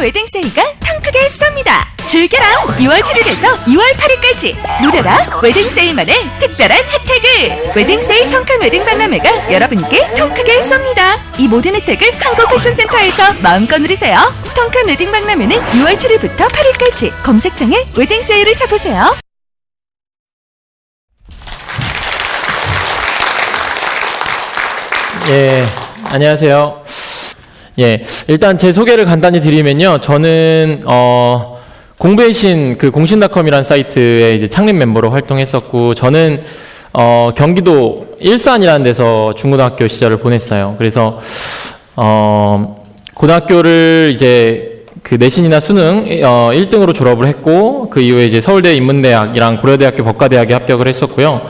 웨딩 세일가 통 크게 쏩니다. 즐겨라! 2월 7일에서 2월 8일까지 누려라 웨딩 세일만의 특별한 혜택을! 웨딩 세일 통큰 웨딩 박람회가 여러분께 통 크게 쏩니다. 이 모든 혜택을 한국 패션센터에서 마음껏 누리세요. 통큰 웨딩 박람회는 2월 7일부터 8일까지 검색창에 웨딩 세일을 쳐보세요. 예, 안녕하세요. 예, 일단 제 소개를 간단히 드리면요. 저는 공부의 신 그 공신닷컴이라는 사이트의 이제 창립 멤버로 활동했었고, 저는 경기도 일산이라는 데서 중고등학교 시절을 보냈어요. 그래서 고등학교를 이제 그 내신이나 수능 1등으로 졸업을 했고, 그 이후에 이제 서울대 인문대학이랑 고려대학교 법과대학에 합격을 했었고요.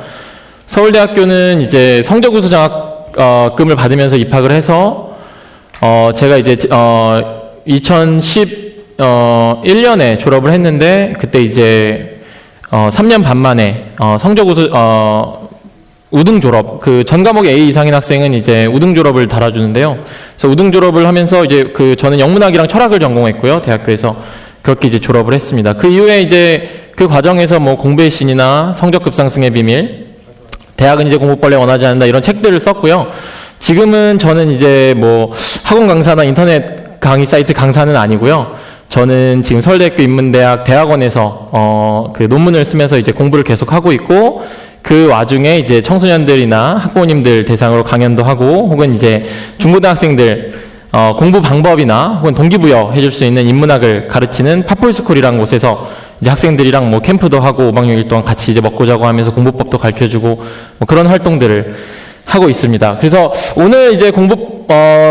서울대학교는 이제 성적우수 장학금을 받으면서 입학을 해서 제가 이제 2011년에 졸업을 했는데, 그때 이제 3년 반 만에 성적우수 우등 졸업, 그 전 과목 A 이상인 학생은 이제 우등 졸업을 달아주는데요. 그래서 우등 졸업을 하면서 이제 저는 영문학이랑 철학을 전공했고요, 대학교에서. 그렇게 이제 졸업을 했습니다. 그 이후에 이제 그 과정에서 뭐 공부의 신이나 성적 급상승의 비밀, 대학은 이제 공부벌레 원하지 않는다, 이런 책들을 썼고요. 지금은 저는 이제 뭐 학원 강사나 인터넷 강의 사이트 강사는 아니고요. 저는 지금 서울대학교 인문대학 대학원에서 그 논문을 쓰면서 이제 공부를 계속 하고 있고, 그 와중에 이제 청소년들이나 학부모님들 대상으로 강연도 하고, 혹은 이제 중고등학생들 공부 방법이나 혹은 동기부여 해줄 수 있는 인문학을 가르치는 파풀스쿨이라는 곳에서 이제 학생들이랑 뭐 캠프도 하고 5박 6일 동안 같이 이제 먹고 자고 하면서 공부법도 가르쳐주고 뭐 그런 활동들을 하고 있습니다. 그래서 오늘 이제 공부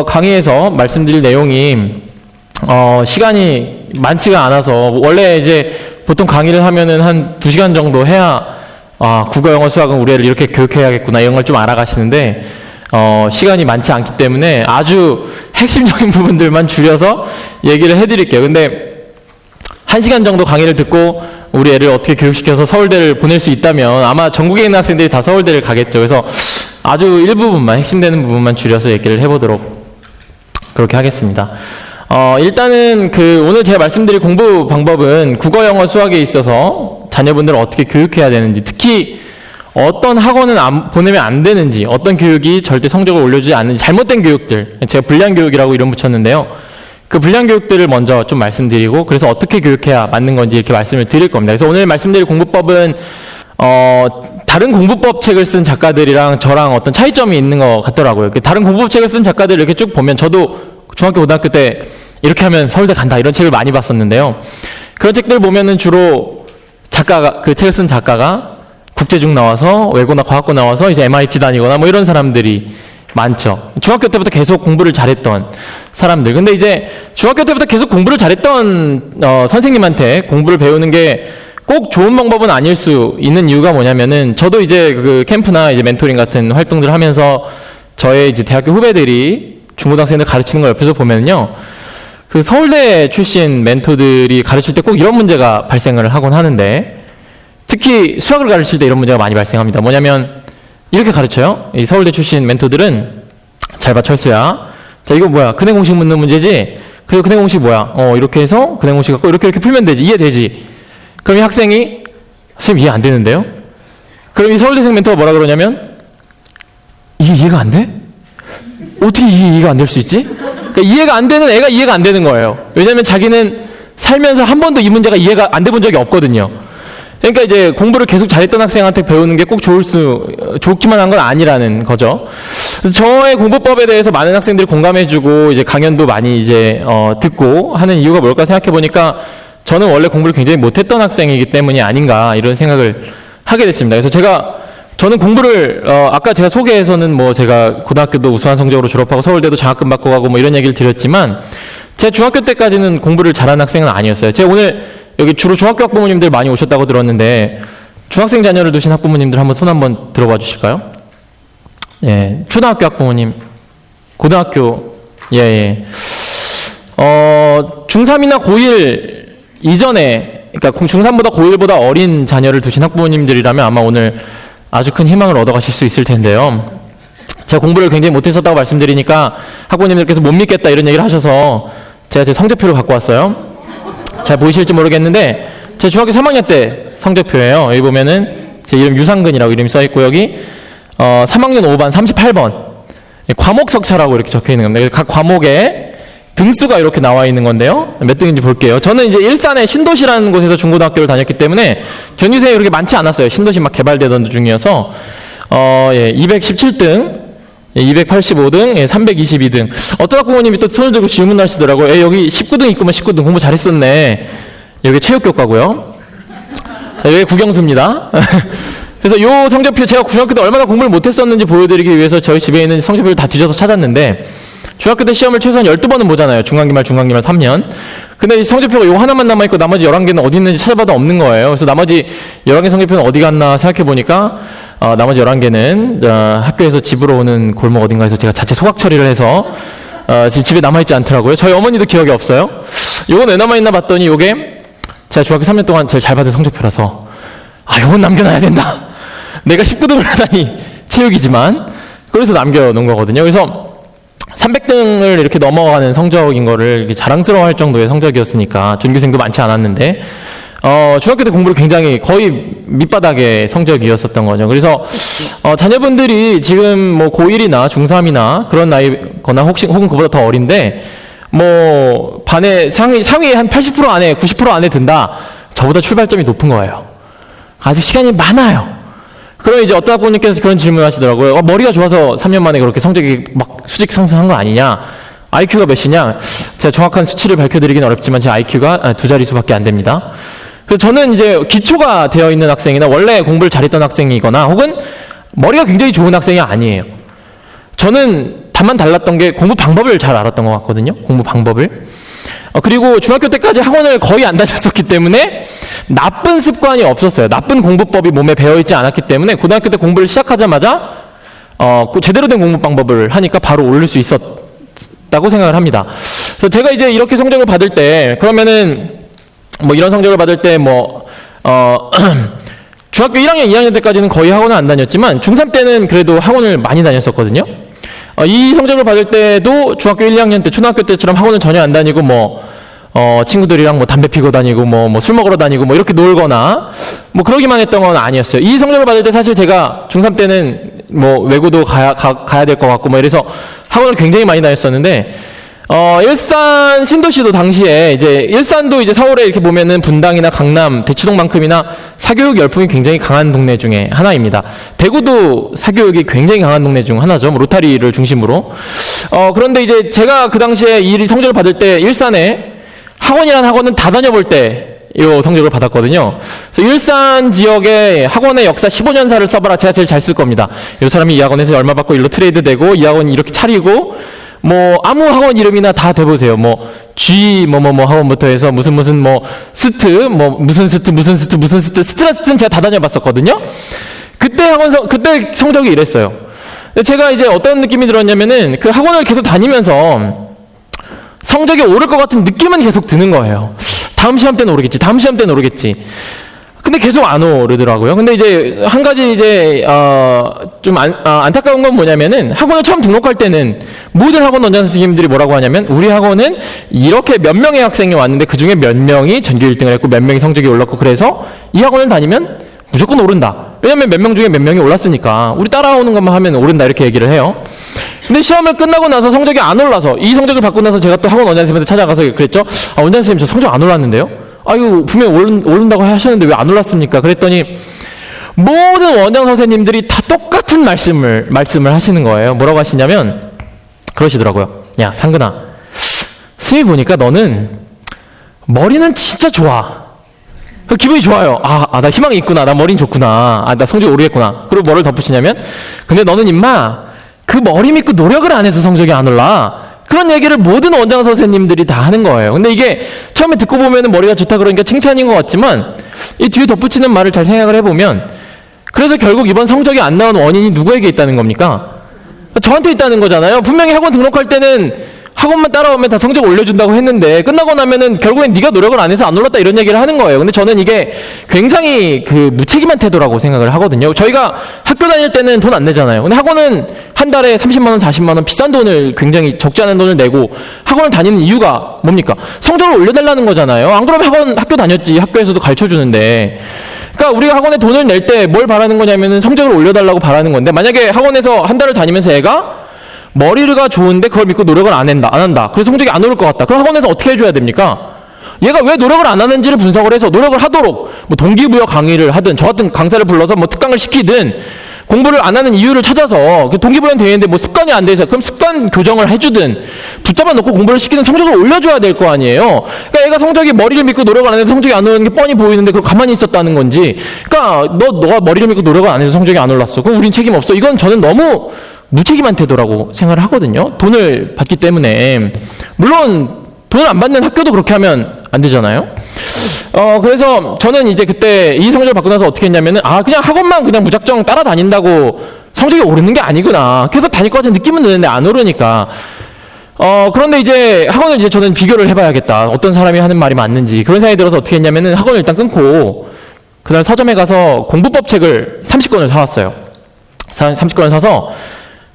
강의에서 말씀드릴 내용이 시간이 많지가 않아서, 원래 이제 보통 강의를 하면은 한 2시간 정도 해야 국어, 영어, 수학은 우리 애를 이렇게 교육해야겠구나 이런 걸 좀 알아가시는데, 시간이 많지 않기 때문에 아주 핵심적인 부분들만 줄여서 얘기를 해드릴게요. 근데 1시간 정도 강의를 듣고 우리 애를 어떻게 교육시켜서 서울대를 보낼 수 있다면 아마 전국에 있는 학생들이 다 서울대를 가겠죠. 그래서 아주 일부분만, 핵심되는 부분만 줄여서 얘기를 해보도록 그렇게 하겠습니다. 일단은 오늘 제가 말씀드릴 공부 방법은 국어, 영어, 수학에 있어서 자녀분들을 어떻게 교육해야 되는지, 특히 어떤 학원은 보내면 안 되는지, 어떤 교육이 절대 성적을 올려주지 않는지, 잘못된 교육들, 제가 불량 교육이라고 이름 붙였는데요. 그 불량 교육들을 먼저 좀 말씀드리고, 그래서 어떻게 교육해야 맞는 건지 이렇게 말씀을 드릴 겁니다. 그래서 오늘 말씀드릴 공부법은 다른 공부법 책을 쓴 작가들이랑 저랑 어떤 차이점이 있는 것 같더라고요. 다른 공부법 책을 쓴 작가들 이렇게 쭉 보면, 저도 중학교, 고등학교 때 이렇게 하면 서울대 간다 이런 책을 많이 봤었는데요. 그런 책들 보면은 주로 작가가, 그 책을 쓴 작가가 국제중 나와서, 외고나 과학고 나와서 이제 MIT 다니거나 뭐 이런 사람들이 많죠. 중학교 때부터 계속 공부를 잘했던 사람들. 근데 이제 중학교 때부터 계속 공부를 잘했던 선생님한테 공부를 배우는 게 꼭 좋은 방법은 아닐 수 있는 이유가 뭐냐면은, 저도 이제 그 캠프나 이제 멘토링 같은 활동들을 하면서 저의 이제 대학교 후배들이 중고등학생들 가르치는 걸 옆에서 보면요, 그 서울대 출신 멘토들이 가르칠 때 꼭 이런 문제가 발생을 하곤 하는데, 특히 수학을 가르칠 때 이런 문제가 많이 발생합니다. 뭐냐면 이렇게 가르쳐요. 이 서울대 출신 멘토들은, 잘 봐 철수야, 자 이거 뭐야, 근해 공식 묻는 문제지, 그리고 근해 공식 뭐야, 이렇게 해서 근해 공식 갖고 이렇게 풀면 되지, 이해되지. 그럼 이 학생이, 선생님 이해 안 되는데요? 그럼 이 서울대생 멘토가 뭐라 그러냐면, 이게 이해가 안 돼? 어떻게 이해가 안 될 수 있지? 그러니까 이해가 안 되는 애가 이해가 안 되는 거예요. 왜냐면 자기는 살면서 한 번도 이 문제가 이해가 안 돼 본 적이 없거든요. 그러니까 이제 공부를 계속 잘했던 학생한테 배우는 게 꼭 좋기만 한 건 아니라는 거죠. 그래서 저의 공부법에 대해서 많은 학생들이 공감해주고 이제 강연도 많이 이제 듣고 하는 이유가 뭘까 생각해 보니까, 저는 원래 공부를 굉장히 못했던 학생이기 때문이 아닌가 이런 생각을 하게 됐습니다. 그래서 저는 공부를 아까 제가 소개에서는 뭐 제가 고등학교도 우수한 성적으로 졸업하고 서울대도 장학금 받고 가고 뭐 이런 얘기를 드렸지만, 제가 중학교 때까지는 공부를 잘하는 학생은 아니었어요. 제가 오늘 여기 주로 중학교 학부모님들 많이 오셨다고 들었는데, 중학생 자녀를 두신 학부모님들 한번 손 한번 들어봐 주실까요? 예, 초등학교 학부모님, 고등학교, 예. 중3이나 고1 이전에, 그러니까 중3보다 고1보다 어린 자녀를 두신 학부모님들이라면 아마 오늘 아주 큰 희망을 얻어가실 수 있을 텐데요. 제가 공부를 굉장히 못했었다고 말씀드리니까 학부모님들께서 못 믿겠다 이런 얘기를 하셔서 제가 제 성적표를 갖고 왔어요. 잘 보이실지 모르겠는데 제 중학교 3학년 때 성적표예요. 여기 보면은 제 이름 유상근이라고 이름이 써있고 여기 3학년 5반 38번 과목 석차라고 이렇게 적혀 있는 겁니다. 각 과목에 등수가 이렇게 나와 있는 건데요. 몇 등인지 볼게요. 저는 이제 일산의 신도시라는 곳에서 중고등학교를 다녔기 때문에 전교생이 그렇게 많지 않았어요. 신도시 막 개발되던 중이어서 217등, 285등, 322등. 어떤 학부모님이 또 손을 들고 질문하시더라고요. 여기 19등 있구만 19등 공부 잘했었네. 여기 체육교과고요. 여기 국영수입니다. 그래서 요 성적표 제가 중학교 때 얼마나 공부를 못했었는지 보여드리기 위해서 저희 집에 있는 성적표를 다 뒤져서 찾았는데 중학교 때 시험을 최소한 12번은 보잖아요. 중간기말 3년. 근데 이 성적표가 요 하나만 남아있고 나머지 11개는 어디 있는지 찾아봐도 없는 거예요. 그래서 나머지 11개 성적표는 어디 갔나 생각해보니까 나머지 11개는 학교에서 집으로 오는 골목 어딘가에서 제가 자체 소각 처리를 해서 지금 집에 남아있지 않더라고요. 저희 어머니도 기억이 없어요. 요건 왜 남아있나 봤더니 요게 제가 중학교 3년 동안 제일 잘 받은 성적표라서 요건 남겨놔야 된다. 내가 19등을 하다니 체육이지만 그래서 남겨놓은 거거든요. 그래서 300등을 이렇게 넘어가는 성적인 거를 이렇게 자랑스러워할 정도의 성적이었으니까 전교생도 많지 않았는데 중학교 때 공부를 굉장히 거의 밑바닥의 성적이었었던 거죠. 그래서 자녀분들이 지금 뭐 고1이나 중3이나 그런 나이거나 혹은 그보다 더 어린데 뭐 반에 상위 한 80% 안에 90% 안에 든다. 저보다 출발점이 높은 거예요. 아직 시간이 많아요. 그럼 이제 어떤 학부모님께서 그런 질문을 하시더라고요. 머리가 좋아서 3년 만에 그렇게 성적이 막 수직 상승한 거 아니냐? IQ가 몇이냐? 제가 정확한 수치를 밝혀드리기는 어렵지만 제 IQ가 2자릿수밖에 안 됩니다. 그래서 저는 이제 기초가 되어 있는 학생이나 원래 공부를 잘했던 학생이거나 혹은 머리가 굉장히 좋은 학생이 아니에요. 저는 다만 달랐던 게 공부 방법을 잘 알았던 것 같거든요. 공부 방법을. 그리고 중학교 때까지 학원을 거의 안 다녔었기 때문에 나쁜 습관이 없었어요. 나쁜 공부법이 몸에 배어있지 않았기 때문에 고등학교 때 공부를 시작하자마자 제대로 된 공부 방법을 하니까 바로 올릴 수 있었다고 생각을 합니다. 그래서 제가 이제 이렇게 성적을 받을 때 그러면은 뭐 이런 성적을 받을 때 중학교 1학년, 2학년 때까지는 거의 학원을 안 다녔지만 중3 때는 그래도 학원을 많이 다녔었거든요. 이 성적을 받을 때도 중학교 1, 2학년 때 초등학교 때처럼 학원을 전혀 안 다니고 친구들이랑 담배 피고 다니고 술 먹으러 다니고 이렇게 놀거나 그러기만 했던 건 아니었어요. 이 성적을 받을 때 사실 제가 중3 때는 외고도 가야 될 것 같고 이래서 학원을 굉장히 많이 다녔었는데 일산 신도시도 당시에 일산도 서울에 이렇게 보면은 분당이나 강남, 대치동만큼이나 사교육 열풍이 굉장히 강한 동네 중에 하나입니다. 대구도 사교육이 굉장히 강한 동네 중 하나죠. 로타리를 중심으로. 그런데 제가 그 당시에 이 성적을 받을 때 일산에 학원이라는 학원은 다 다녀볼 때 이 성적을 받았거든요. 그래서 일산 지역의 학원의 역사 15년사를 써봐라. 제가 제일 잘 쓸 겁니다. 이 사람이 이 학원에서 얼마 받고 일로 트레이드 되고 이 학원이 이렇게 차리고 아무 학원 이름이나 다 대보세요. G 학원부터 해서 무슨 스트 무슨 스트는 제가 다 다녀봤었거든요. 그때 성적이 이랬어요. 제가 어떤 느낌이 들었냐면은 그 학원을 계속 다니면서 성적이 오를 것 같은 느낌은 계속 드는 거예요. 다음 시험 때는 오르겠지. 근데 계속 안 오르더라고요. 근데 한 가지 좀 안타까운 건 뭐냐면은 학원을 처음 등록할 때는 모든 학원 원장 선생님들이 뭐라고 하냐면 우리 학원은 이렇게 몇 명의 학생이 왔는데 그 중에 몇 명이 전교 1등을 했고 몇 명이 성적이 올랐고 그래서 이 학원을 다니면 무조건 오른다. 왜냐면 몇 명 중에 몇 명이 올랐으니까 우리 따라오는 것만 하면 오른다 이렇게 얘기를 해요. 근데 시험을 끝나고 나서 성적이 안 올라서 이 성적을 받고 나서 제가 또 학원 원장 선생님한테 찾아가서 그랬죠. 원장 선생님 저 성적 안 올랐는데요? 이거 분명히 오른다고 하셨는데 왜 안 올랐습니까? 그랬더니 모든 원장 선생님들이 다 똑같은 말씀을 하시는 거예요. 뭐라고 하시냐면 그러시더라고요. 야 상근아, 선생님이 보니까 너는 머리는 진짜 좋아. 기분이 좋아요. 나 희망이 있구나. 나 머리는 좋구나. 나 성적이 오르겠구나. 그리고 뭐를 덧붙이냐면 근데 너는 임마 그 머리 믿고 노력을 안 해서 성적이 안 올라. 그런 얘기를 모든 원장 선생님들이 다 하는 거예요. 근데 이게 처음에 듣고 보면은 머리가 좋다 그러니까 칭찬인 것 같지만 이 뒤에 덧붙이는 말을 잘 생각을 해보면 그래서 결국 이번 성적이 안 나온 원인이 누구에게 있다는 겁니까? 저한테 있다는 거잖아요. 분명히 학원 등록할 때는 학원만 따라오면 다 성적 올려준다고 했는데 끝나고 나면은 결국엔 네가 노력을 안 해서 안 올랐다 이런 얘기를 하는 거예요. 근데 저는 이게 굉장히 그 무책임한 태도라고 생각을 하거든요. 저희가 학교 다닐 때는 돈 안 내잖아요. 근데 학원은 한 달에 30만 원, 40만 원 비싼 돈을 굉장히 적지 않은 돈을 내고 학원을 다니는 이유가 뭡니까? 성적을 올려달라는 거잖아요. 안 그러면 학교 다녔지. 학교에서도 가르쳐 주는데. 그러니까 우리가 학원에 돈을 낼 때 뭘 바라는 거냐면은 성적을 올려달라고 바라는 건데 만약에 학원에서 한 달을 다니면서 애가 머리가 좋은데 그걸 믿고 노력을 안 한다. 그래서 성적이 안 오를 것 같다. 그럼 학원에서 어떻게 해줘야 됩니까? 얘가 왜 노력을 안 하는지를 분석을 해서 노력을 하도록 뭐 동기부여 강의를 하든 저 같은 강사를 불러서 뭐 특강을 시키든 공부를 안 하는 이유를 찾아서 그 동기부여는 되어 있는데 뭐 습관이 안 돼서 그럼 습관 교정을 해주든 붙잡아 놓고 공부를 시키는 성적을 올려줘야 될 거 아니에요. 그러니까 애가 성적이 머리를 믿고 노력을 안 해서 성적이 안 오르는 게 뻔히 보이는데 그걸 가만히 있었다는 건지. 그러니까 너가 머리를 믿고 노력을 안 해서 성적이 안 올랐어. 그럼 우린 책임 없어. 이건 저는 너무 무책임한 태도라고 생각을 하거든요. 돈을 받기 때문에. 물론 돈을 안 받는 학교도 그렇게 하면 안 되잖아요. 그래서 저는 이제 그때 이 성적을 받고 나서 어떻게 했냐면은 그냥 학원만 그냥 무작정 따라다닌다고 성적이 오르는 게 아니구나. 계속 다닐 것 같은 느낌은 드는데 안 오르니까. 그런데 이제 학원을 이제 저는 비교를 해봐야겠다. 어떤 사람이 하는 말이 맞는지. 그런 생각이 들어서 어떻게 했냐면은 학원을 일단 끊고 그날 서점에 가서 공부법 책을 30권을 사왔어요. 30권을 사서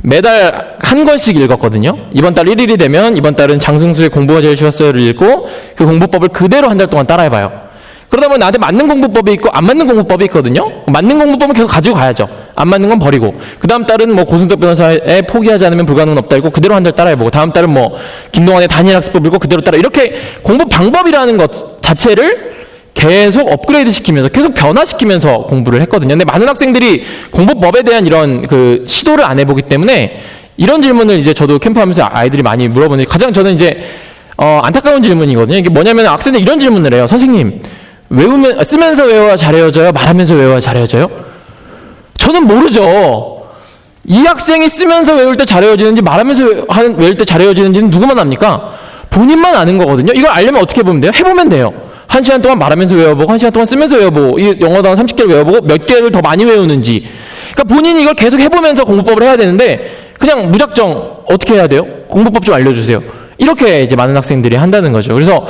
매달 한 권씩 읽었거든요. 이번 달 1일이 되면 이번 달은 장승수의 공부가 제일 쉬웠어요를 읽고 그 공부법을 그대로 한 달 동안 따라해봐요. 그러다 보면 나한테 맞는 공부법이 있고 안 맞는 공부법이 있거든요. 맞는 공부법은 계속 가지고 가야죠. 안 맞는 건 버리고. 그 다음 달은 뭐 고승석 변호사의 포기하지 않으면 불가능은 없다 읽고 그대로 한 달 따라해보고 다음 달은 뭐 김동완의 단일학습법 읽고 그대로 따라 이렇게 공부 방법이라는 것 자체를 계속 업그레이드 시키면서 계속 변화시키면서 공부를 했거든요. 근데 많은 학생들이 공부법에 대한 이런 그 시도를 안 해보기 때문에 이런 질문을 이제 저도 캠프하면서 아이들이 많이 물어보는데 가장 저는 이제 안타까운 질문이거든요. 이게 뭐냐면 학생들이 이런 질문을 해요. 선생님, 쓰면서 외워야 잘 외워져요? 말하면서 외워야 잘 외워져요? 저는 모르죠. 이 학생이 쓰면서 외울 때 잘 외워지는지 말하면서 외울 때 잘 외워지는지는 누구만 압니까? 본인만 아는 거거든요. 이걸 알려면 어떻게 보면 돼요? 해보면 돼요. 1시간 동안 말하면서 외워보고 1시간 동안 쓰면서 외워보고 이 영어도 한 30개를 외워보고 몇 개를 더 많이 외우는지. 그러니까 본인이 이걸 계속 해보면서 공부법을 해야 되는데 그냥 무작정 어떻게 해야 돼요? 공부법 좀 알려주세요. 이렇게 이제 많은 학생들이 한다는 거죠. 그래서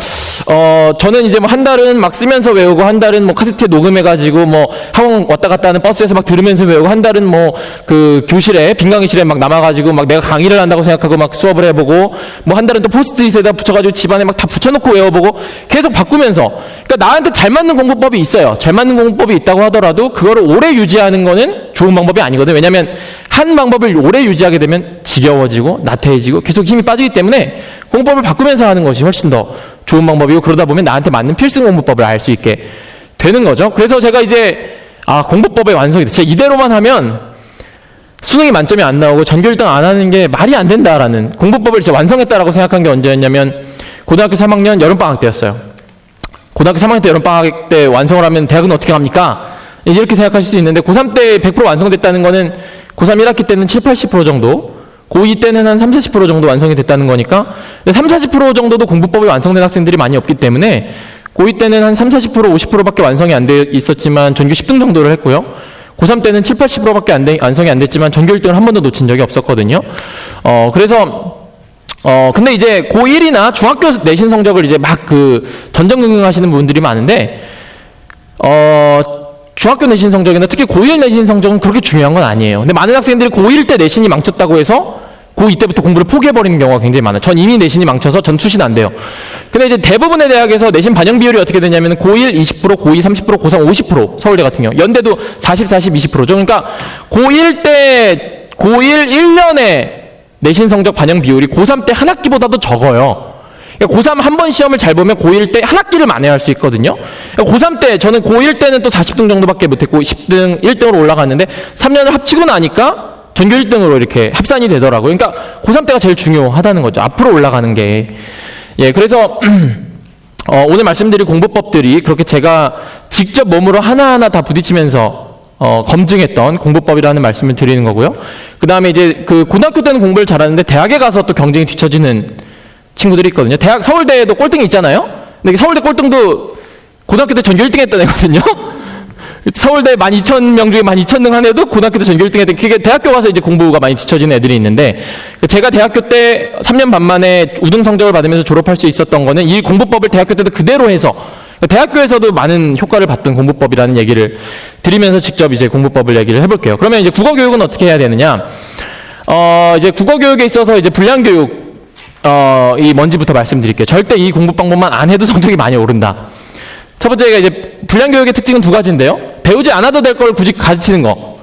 저는 이제 뭐 한 달은 막 쓰면서 외우고 한 달은 뭐 카세트에 녹음해가지고 뭐 학원 왔다 갔다 하는 버스에서 막 들으면서 외우고 한 달은 뭐 그 교실에 빈 강의실에 막 남아가지고 막 내가 강의를 한다고 생각하고 막 수업을 해보고 뭐 한 달은 또 포스트잇에다 붙여가지고 집안에 막 다 붙여놓고 외워보고 계속 바꾸면서 그러니까 나한테 잘 맞는 공부법이 있어요. 잘 맞는 공부법이 있다고 하더라도 그거를 오래 유지하는 거는 좋은 방법이 아니거든요. 왜냐하면 한 방법을 오래 유지하게 되면 지겨워지고 나태해지고 계속 힘이 빠지기 때문에 공부법을 바꾸면서 하는 것이 훨씬 더 좋은 방법이고 그러다 보면 나한테 맞는 필승 공부법을 알 수 있게 되는 거죠. 그래서 제가 이제 공부법의 완성이 됐어요. 이대로만 하면 수능이 만점이 안 나오고 전교 1등 안 하는 게 말이 안 된다라는 공부법을 진짜 완성했다라고 생각한 게 언제였냐면 고등학교 3학년 여름방학 때였어요. 고등학교 3학년 때 여름방학 때 완성을 하면 대학은 어떻게 갑니까? 이렇게 생각하실 수 있는데 고3 때 100% 완성됐다는 거는 고3 1학기 때는 7, 80% 정도 고2 때는 한 3, 40% 정도 완성이 됐다는 거니까 3, 40% 정도도 공부법이 완성된 학생들이 많이 없기 때문에 고2 때는 한 3, 40%, 50%밖에 완성이 안 돼 있었지만 전교 10등 정도를 했고요. 고3 때는 7, 80%밖에 완성이 안 됐지만 전교 1등을 한 번도 놓친 적이 없었거든요. 그래서 근데 이제 고1이나 중학교 내신 성적을 이제 막 그 전전긍긍 하시는 분들이 많은데 중학교 내신 성적이나 특히 고1 내신 성적은 그렇게 중요한 건 아니에요. 근데 많은 학생들이 고1 때 내신이 망쳤다고 해서 고2 때부터 공부를 포기해버리는 경우가 굉장히 많아요. 전 이미 내신이 망쳐서 전 수신 안 돼요. 근데 이제 대부분의 대학에서 내신 반영 비율이 어떻게 되냐면 고1 20%, 고2 30%, 고3 50%, 서울대 같은 경우. 연대도 40, 40, 20%죠. 그러니까 고1 1년에 내신 성적 반영 비율이 고3 때 한 학기보다도 적어요. 그러니까 고3 한 번 시험을 잘 보면 고1 때 한 학기를 만회할 수 있거든요. 그러니까 고3 때 저는 고1 때는 또 40등 정도밖에 못했고 10등, 1등으로 올라갔는데 3년을 합치고 나니까 전교 1등으로 이렇게 합산이 되더라고요. 그러니까 고3 때가 제일 중요하다는 거죠. 앞으로 올라가는 게. 그래서 오늘 말씀드린 공부법들이 그렇게 제가 직접 몸으로 하나하나 다 부딪히면서 검증했던 공부법이라는 말씀을 드리는 거고요. 그 다음에 이제 그 고등학교 때는 공부를 잘하는데 대학에 가서 또 경쟁이 뒤처지는 친구들이 있거든요. 서울대에도 꼴등이 있잖아요. 근데 서울대 꼴등도 고등학교 때 전교 1등 했던 애거든요. 서울대 12,000명 중에 12,000등 한 애도 고등학교 때 전교 1등 했던, 그게 대학교 가서 이제 공부가 많이 뒤처지는 애들이 있는데, 제가 대학교 때 3년 반 만에 우등 성적을 받으면서 졸업할 수 있었던 거는 이 공부법을 대학교 때도 그대로 해서, 대학교에서도 많은 효과를 봤던 공부법이라는 얘기를 드리면서 직접 이제 공부법을 얘기를 해볼게요. 그러면 이제 국어 교육은 어떻게 해야 되느냐? 이제 국어 교육에 있어서 이제 불량 교육, 이 뭔지부터 말씀드릴게요. 절대 이 공부 방법만 안 해도 성적이 많이 오른다. 첫 번째가 이제 불량 교육의 특징은 두 가지인데요. 배우지 않아도 될 걸 굳이 가르치는 거.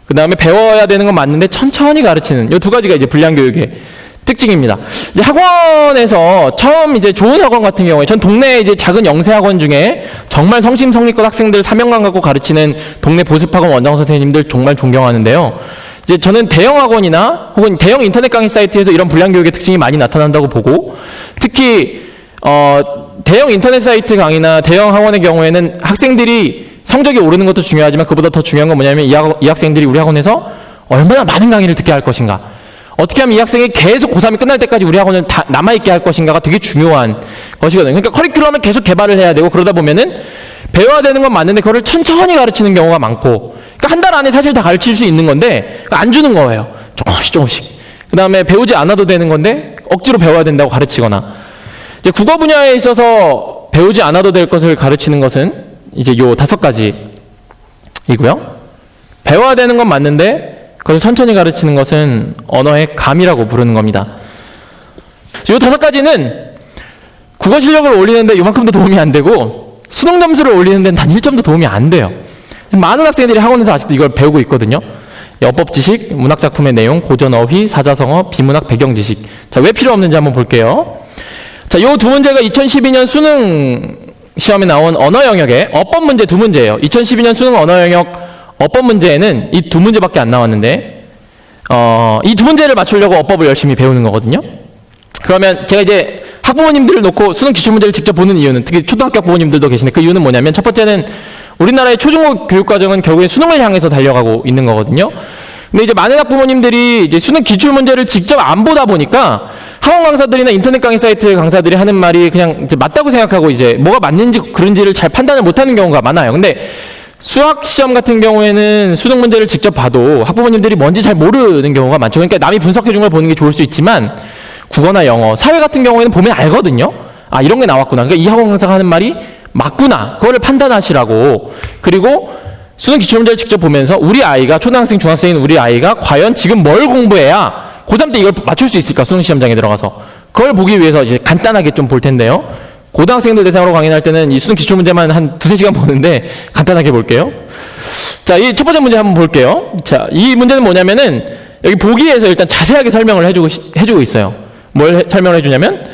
그 다음에 배워야 되는 건 맞는데 천천히 가르치는, 이 두 가지가 이제 불량 교육의 특징입니다. 이제 학원에서 처음 이제 좋은 학원 같은 경우에, 전 동네 이제 작은 영세 학원 중에 정말 성심성의껏 학생들 사명감 갖고 가르치는 동네 보습학원 원장 선생님들 정말 존경하는데요. 이제 저는 대형 학원이나 혹은 대형 인터넷 강의 사이트에서 이런 불량 교육의 특징이 많이 나타난다고 보고, 특히 대형 인터넷 사이트 강의나 대형 학원의 경우에는 학생들이 성적이 오르는 것도 중요하지만 그보다 더 중요한 건 뭐냐면 이 학생들이 우리 학원에서 얼마나 많은 강의를 듣게 할 것인가, 어떻게 하면 이 학생이 계속 고3이 끝날 때까지 우리 학원에 남아있게 할 것인가가 되게 중요한 것이거든요. 그러니까 커리큘럼을 계속 개발을 해야 되고, 그러다 보면은 배워야 되는 건 맞는데 그거를 천천히 가르치는 경우가 많고, 그러니까 한 달 안에 사실 다 가르칠 수 있는 건데 안 주는 거예요. 조금씩. 그 다음에 배우지 않아도 되는 건데 억지로 배워야 된다고 가르치거나. 이제 국어 분야에 있어서 배우지 않아도 될 것을 가르치는 것은 이제 요 5가지이고요. 배워야 되는 건 맞는데 그것을 천천히 가르치는 것은 언어의 감이라고 부르는 겁니다. 요 5가지는 국어 실력을 올리는데 요만큼도 도움이 안 되고, 수능 점수를 올리는 데는 단 1점도 도움이 안 돼요. 많은 학생들이 학원에서 아직도 이걸 배우고 있거든요. 어법 지식, 문학 작품의 내용, 고전 어휘, 사자성어, 비문학 배경 지식. 자, 왜 필요 없는지 한번 볼게요. 자, 요 두 문제가 2012년 수능 시험에 나온 언어 영역의 어법 문제 두 문제예요. 2012년 수능 언어 영역 어법 문제에는 이 두 문제밖에 안 나왔는데, 이 두 문제를 맞추려고 어법을 열심히 배우는 거거든요. 그러면 제가 이제 학부모님들을 놓고 수능 기출문제를 직접 보는 이유는, 특히 초등학교 학부모님들도 계시는데 그 이유는 뭐냐면, 첫 번째는 우리나라의 초중고 교육과정은 결국에 수능을 향해서 달려가고 있는 거거든요. 근데 이제 많은 학부모님들이 이제 수능 기출문제를 직접 안 보다 보니까 학원 강사들이나 인터넷 강의 사이트 강사들이 하는 말이 그냥 이제 맞다고 생각하고 이제 뭐가 맞는지 그런지를 잘 판단을 못하는 경우가 많아요. 근데 수학 시험 같은 경우에는 수능 문제를 직접 봐도 학부모님들이 뭔지 잘 모르는 경우가 많죠. 그러니까 남이 분석해 준 걸 보는 게 좋을 수 있지만, 국어나 영어, 사회 같은 경우에는 보면 알거든요. 아, 이런 게 나왔구나. 그러니까 이 학원 강사가 하는 말이 맞구나. 그거를 판단하시라고. 그리고 수능 기출문제를 직접 보면서 우리 아이가, 초등학생, 중학생인 우리 아이가 과연 지금 뭘 공부해야 고3 때 이걸 맞출 수 있을까, 수능 시험장에 들어가서. 그걸 보기 위해서 이제 간단하게 좀 볼 텐데요. 고등학생들 대상으로 강의할 때는 이 수능 기출문제만 한 2-3시간 보는데 간단하게 볼게요. 자, 이 첫 번째 문제 한번 볼게요. 자, 이 문제는 뭐냐면은 여기 보기에서 일단 자세하게 설명을 해주고 있어요. 뭘 설명을 해주냐면,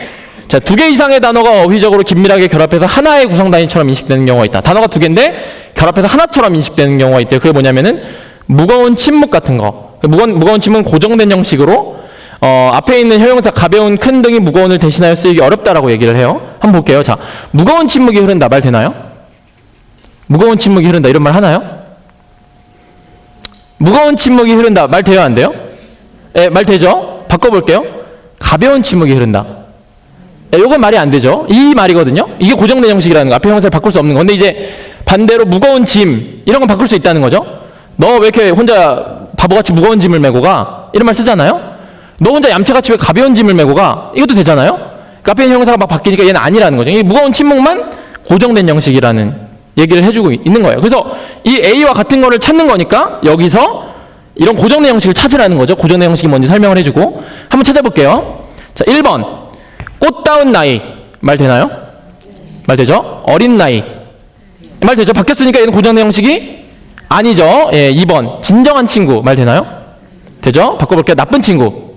자, 2개 이상의 단어가 어휘적으로 긴밀하게 결합해서 하나의 구성 단위처럼 인식되는 경우가 있다. 단어가 2개인데 결합해서 하나처럼 인식되는 경우가 있대요. 그게 뭐냐면은 무거운 침묵 같은 거. 무거운 침묵은 고정된 형식으로 앞에 있는 형용사 가벼운, 큰 등이 무거운을 대신하여 쓰이기 어렵다라고 얘기를 해요. 한번 볼게요. 자, 무거운 침묵이 흐른다. 말 되나요? 무거운 침묵이 흐른다. 이런 말 하나요? 무거운 침묵이 흐른다. 말 돼요? 안 돼요? 예, 말 되죠? 바꿔볼게요. 가벼운 침묵이 흐른다. 요건 말이 안 되죠. 이 말이거든요. 이게 고정된 형식이라는 거. 앞에 형용사를 바꿀 수 없는 거. 근데 이제 반대로 무거운 짐, 이런 건 바꿀 수 있다는 거죠. 너 왜 이렇게 혼자 바보같이 무거운 짐을 메고 가? 이런 말 쓰잖아요. 너 혼자 얌체같이 왜 가벼운 짐을 메고 가? 이것도 되잖아요. 그러니까 앞에 형용사가 막 바뀌니까 얘는 아니라는 거죠. 이 무거운 침묵만 고정된 형식이라는 얘기를 해주고 있는 거예요. 그래서 이 A와 같은 거를 찾는 거니까 여기서 이런 고정된 형식을 찾으라는 거죠. 고정된 형식이 뭔지 설명을 해주고. 한번 찾아볼게요. 자, 1번. 꽃다운 나이. 말 되나요? 말 되죠? 어린 나이. 말 되죠? 바뀌었으니까 얘는 고정된 형식이 아니죠. 예, 2번. 진정한 친구. 말 되나요? 되죠? 바꿔볼게요. 나쁜 친구.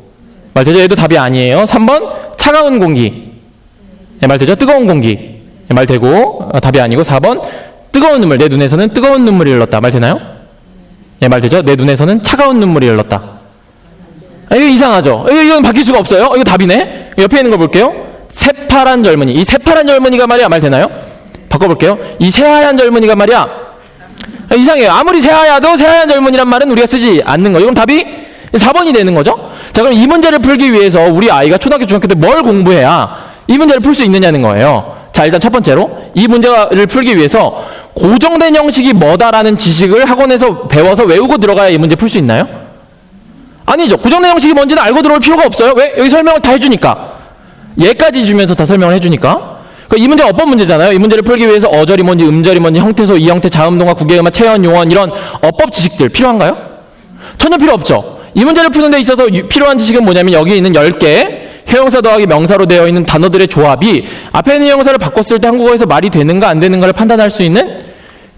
말 되죠? 얘도 답이 아니에요. 3번. 차가운 공기. 예, 말 되죠? 뜨거운 공기. 예, 말 되고 답이 아니고 4번. 뜨거운 눈물. 내 눈에서는 뜨거운 눈물이 흘렀다. 말 되나요? 예, 말 되죠? 내 눈에서는 차가운 눈물이 흘렀다. 아, 이거 이상하죠? 이건 바뀔 수가 없어요. 이거 답이네. 옆에 있는 거 볼게요. 새파란 젊은이. 이 새파란 젊은이가 말이야. 말 되나요? 바꿔볼게요. 이 새하얀 젊은이가 말이야. 아, 이상해요. 아무리 새하야도 새하얀 젊은이란 말은 우리가 쓰지 않는 거예요. 그럼 답이 4번이 되는 거죠. 자, 그럼 이 문제를 풀기 위해서 우리 아이가 초등학교, 중학교 때 뭘 공부해야 이 문제를 풀 수 있느냐는 거예요. 자, 일단 첫 번째로 이 문제를 풀기 위해서 고정된 형식이 뭐다라는 지식을 학원에서 배워서 외우고 들어가야 이 문제 풀 수 있나요? 아니죠. 고정된 형식이 뭔지는 알고 들어올 필요가 없어요. 왜? 여기 설명을 다 해주니까. 얘까지 주면서 다 설명을 해주니까. 이 문제가 어법 문제잖아요. 이 문제를 풀기 위해서 어절이 뭔지, 음절이 뭔지, 형태소, 이형태, 자음동화, 구개음화, 체현, 용언 이런 어법 지식들 필요한가요? 전혀 필요 없죠. 이 문제를 푸는 데 있어서 필요한 지식은 뭐냐면 여기 있는 10개 형용사 더하기 명사로 되어 있는 단어들의 조합이 앞에 있는 형용사를 바꿨을 때 한국어에서 말이 되는가 안 되는가를 판단할 수 있는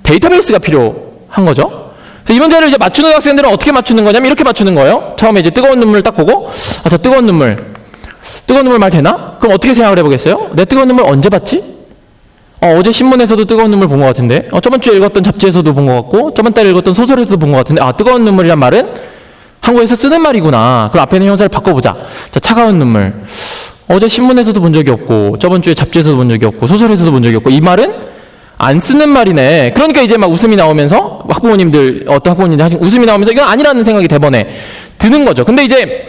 데이터베이스가 필요한 거죠. 그래서 이 문제를 이제 맞추는 학생들은 어떻게 맞추는 거냐면 이렇게 맞추는 거예요. 처음에 이제 뜨거운 눈물을 딱 보고 저 뜨거운 눈물 말 되나? 그럼 어떻게 생각을 해보겠어요? 내 뜨거운 눈물 언제 봤지? 어제 신문에서도 뜨거운 눈물 본 것 같은데 저번 주에 읽었던 잡지에서도 본 것 같고 저번 달에 읽었던 소설에서도 본 것 같은데 뜨거운 눈물이란 말은 한국에서 쓰는 말이구나. 그럼 앞에 있는 형사를 바꿔보자. 자, 차가운 눈물. 어제 신문에서도 본 적이 없고 저번 주에 잡지에서도 본 적이 없고 소설에서도 본 적이 없고 이 말은 안 쓰는 말이네. 그러니까 이제 막 웃음이 나오면서 학부모님들 어떤 학부모님들 하신 웃음이 나오면서 이건 아니라는 생각이 대번에 드는 거죠. 근데 이제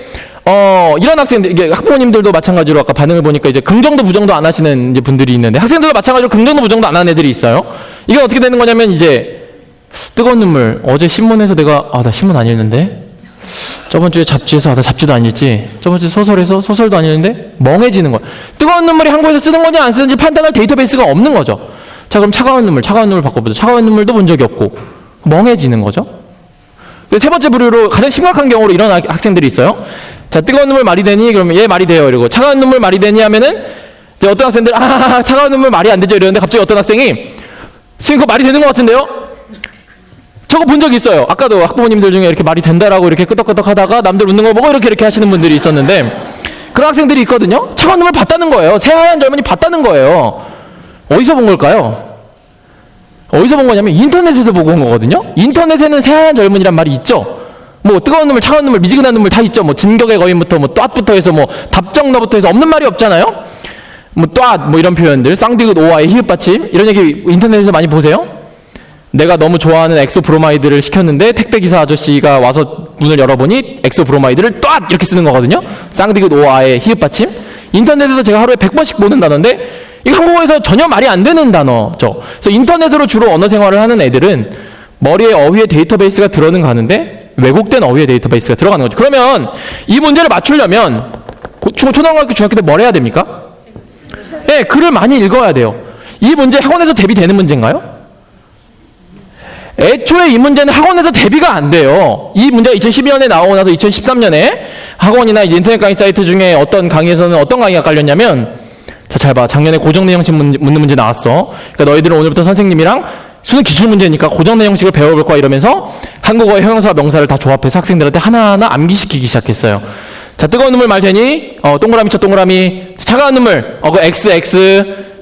이런 학생들, 이게 학부모님들도 마찬가지로 아까 반응을 보니까 이제 긍정도 부정도 안 하시는 이제 분들이 있는데 학생들도 마찬가지로 긍정도 부정도 안 하는 애들이 있어요. 이게 어떻게 되는 거냐면 이제 뜨거운 눈물. 어제 신문에서 내가 나 신문 안 읽는데 저번 주에 잡지에서 나 잡지도 안 읽지. 저번 주에 소설에서 소설도 안 읽는데 멍해지는 거야. 뜨거운 눈물이 한국에서 쓰는 건지 안 쓰는지 판단할 데이터베이스가 없는 거죠. 자, 그럼 차가운 눈물 바꿔보자. 차가운 눈물도 본 적이 없고 멍해지는 거죠. 세 번째 부류로 가장 심각한 경우로 이런 학생들이 있어요. 자, 뜨거운 눈물 말이 되니? 그러면 얘 말이 돼요. 이러고 차가운 눈물 말이 되니 하면은 이제 어떤 학생들 차가운 눈물 말이 안 되죠. 이러는데 갑자기 어떤 학생이 선생님 그거 말이 되는 것 같은데요? 저거 본 적이 있어요. 아까도 학부모님들 중에 이렇게 말이 된다라고 이렇게 끄덕끄덕 하다가 남들 웃는 거 보고 이렇게 하시는 분들이 있었는데 그런 학생들이 있거든요. 차가운 눈물 봤다는 거예요. 새하얀 젊은이 봤다는 거예요. 어디서 본 걸까요? 어디서 본 거냐면 인터넷에서 보고 온 거거든요. 인터넷에는 새하얀 젊은이란 말이 있죠. 뭐 뜨거운 눈물, 차가운 눈물, 미지근한 눈물 다 있죠. 뭐 진격의 거인부터 뭐 똓부터 해서 뭐 답정너부터 해서 없는 말이 없잖아요. 뭐 똓 뭐 이런 표현들, 쌍디귿 오아의 히읗 받침 이런 얘기 인터넷에서 많이 보세요. 내가 너무 좋아하는 엑소브로마이드를 시켰는데 택배기사 아저씨가 와서 문을 열어보니 엑소브로마이드를 똓 이렇게 쓰는 거거든요. 쌍디귿 오아의 히읗 받침. 인터넷에서 제가 하루에 100번씩 보는 단어인데 이거 한국어에서 전혀 말이 안 되는 단어죠. 그래서 인터넷으로 주로 언어 생활을 하는 애들은 머리에 어휘의 데이터베이스가 들어는 가는데 왜곡된 어휘의 데이터베이스가 들어가는 거죠. 그러면 이 문제를 맞추려면 초등학교, 중학교 때 뭘 해야 됩니까? 네, 글을 많이 읽어야 돼요. 이 문제 학원에서 대비되는 문제인가요? 애초에 이 문제는 학원에서 대비가 안 돼요. 이 문제가 2012년에 나오고 나서 2013년에 학원이나 이제 인터넷 강의 사이트 중에 어떤 강의에서는 어떤 강의가 깔렸냐면 자, 잘 봐. 작년에 고정된 형식 묻는 문제 나왔어. 그러니까 너희들은 오늘부터 선생님이랑 수능 기출 문제니까 고정된 형식을 배워볼 거야 이러면서 한국어의 형용사와 명사를 다 조합해서 학생들한테 하나하나 암기시키기 시작했어요. 자, 뜨거운 눈물 말 되니? 동그라미 쳐 동그라미. 차가운 눈물. 그 X.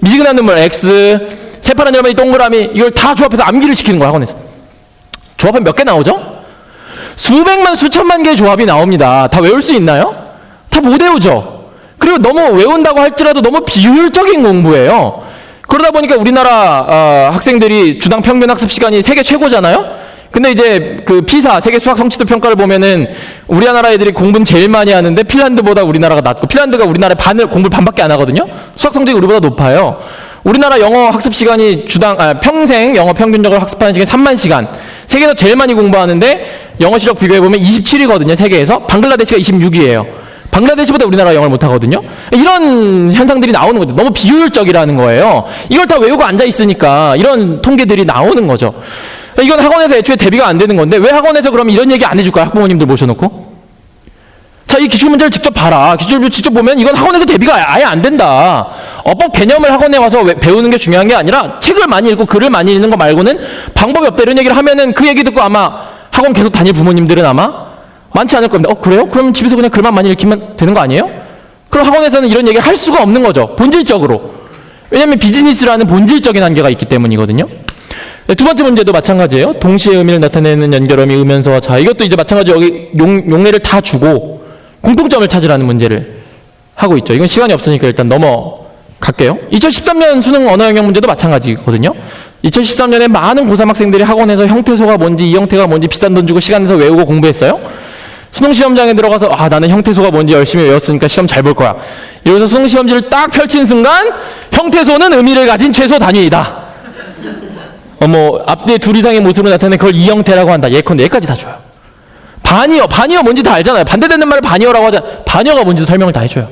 미지근한 눈물 X. 새파란 열매니 동그라미. 이걸 다 조합해서 암기를 시키는 거야 학원에서. 조합하면 몇 개 나오죠? 수백만 수천만 개의 조합이 나옵니다. 다 외울 수 있나요? 다 못 외우죠. 그리고 너무 외운다고 할지라도 너무 비효율적인 공부예요. 그러다 보니까 우리나라 학생들이 주당 평균 학습 시간이 세계 최고잖아요. 근데 이제 그 피사 세계 수학 성취도 평가를 보면은 우리나라 애들이 공부는 제일 많이 하는데 핀란드보다 우리나라가 낮고 핀란드가 우리나라의 공부를 반밖에 안 하거든요. 수학 성적이 우리보다 높아요. 우리나라 영어 학습 시간이 평생 영어 평균적으로 학습하는 시간이 3만 시간. 세계에서 제일 많이 공부하는데 영어 실력 비교해보면 27위거든요. 세계에서. 방글라데시가 26위예요. 방글라데시보다 우리나라 영어를 못하거든요. 이런 현상들이 나오는 거죠. 너무 비효율적이라는 거예요. 이걸 다 외우고 앉아있으니까 이런 통계들이 나오는 거죠. 이건 학원에서 애초에 대비가 안 되는 건데 왜 학원에서 그러면 이런 얘기 안 해줄까요? 학부모님들 모셔놓고. 자, 이 기출문제를 직접 봐라. 기출문제 직접 보면 이건 학원에서 대비가 아예 안 된다. 어법 개념을 학원에 와서 배우는 게 중요한 게 아니라 책을 많이 읽고 글을 많이 읽는 거 말고는 방법이 없다 이런 얘기를 하면은 그 얘기 듣고 아마 학원 계속 다닐 부모님들은 아마 많지 않을 겁니다. 그래요? 그럼 집에서 그냥 글만 많이 읽히면 되는 거 아니에요? 그럼 학원에서는 이런 얘기를 할 수가 없는 거죠. 본질적으로. 왜냐하면 비즈니스라는 본질적인 한계가 있기 때문이거든요. 두 번째 문제도 마찬가지예요. 동시에 의미를 나타내는 연결어미, 의면서와 자. 이것도 이제 마찬가지로 여기 용례를 다 주고 공통점을 찾으라는 문제를 하고 있죠. 이건 시간이 없으니까 일단 넘어갈게요. 2013년 수능 언어 영역 문제도 마찬가지거든요. 2013년에 많은 고3 학생들이 학원에서 형태소가 뭔지 이 형태가 뭔지 비싼 돈 주고 시간 내서 외우고 공부했어요. 수능 시험장에 들어가서 나는 형태소가 뭔지 열심히 외웠으니까 시험 잘 볼 거야. 이러면서 수능 시험지를 딱 펼친 순간 형태소는 의미를 가진 최소 단위이다. 뭐 앞뒤에 둘 이상의 모습으로 나타내는 그걸 이형태라고 한다. 예컨대 여기까지 다 줘요. 반이어 뭔지 다 알잖아요. 반대되는 말을 반이어라고 하잖아요. 반이어가 뭔지 설명을 다 해줘요.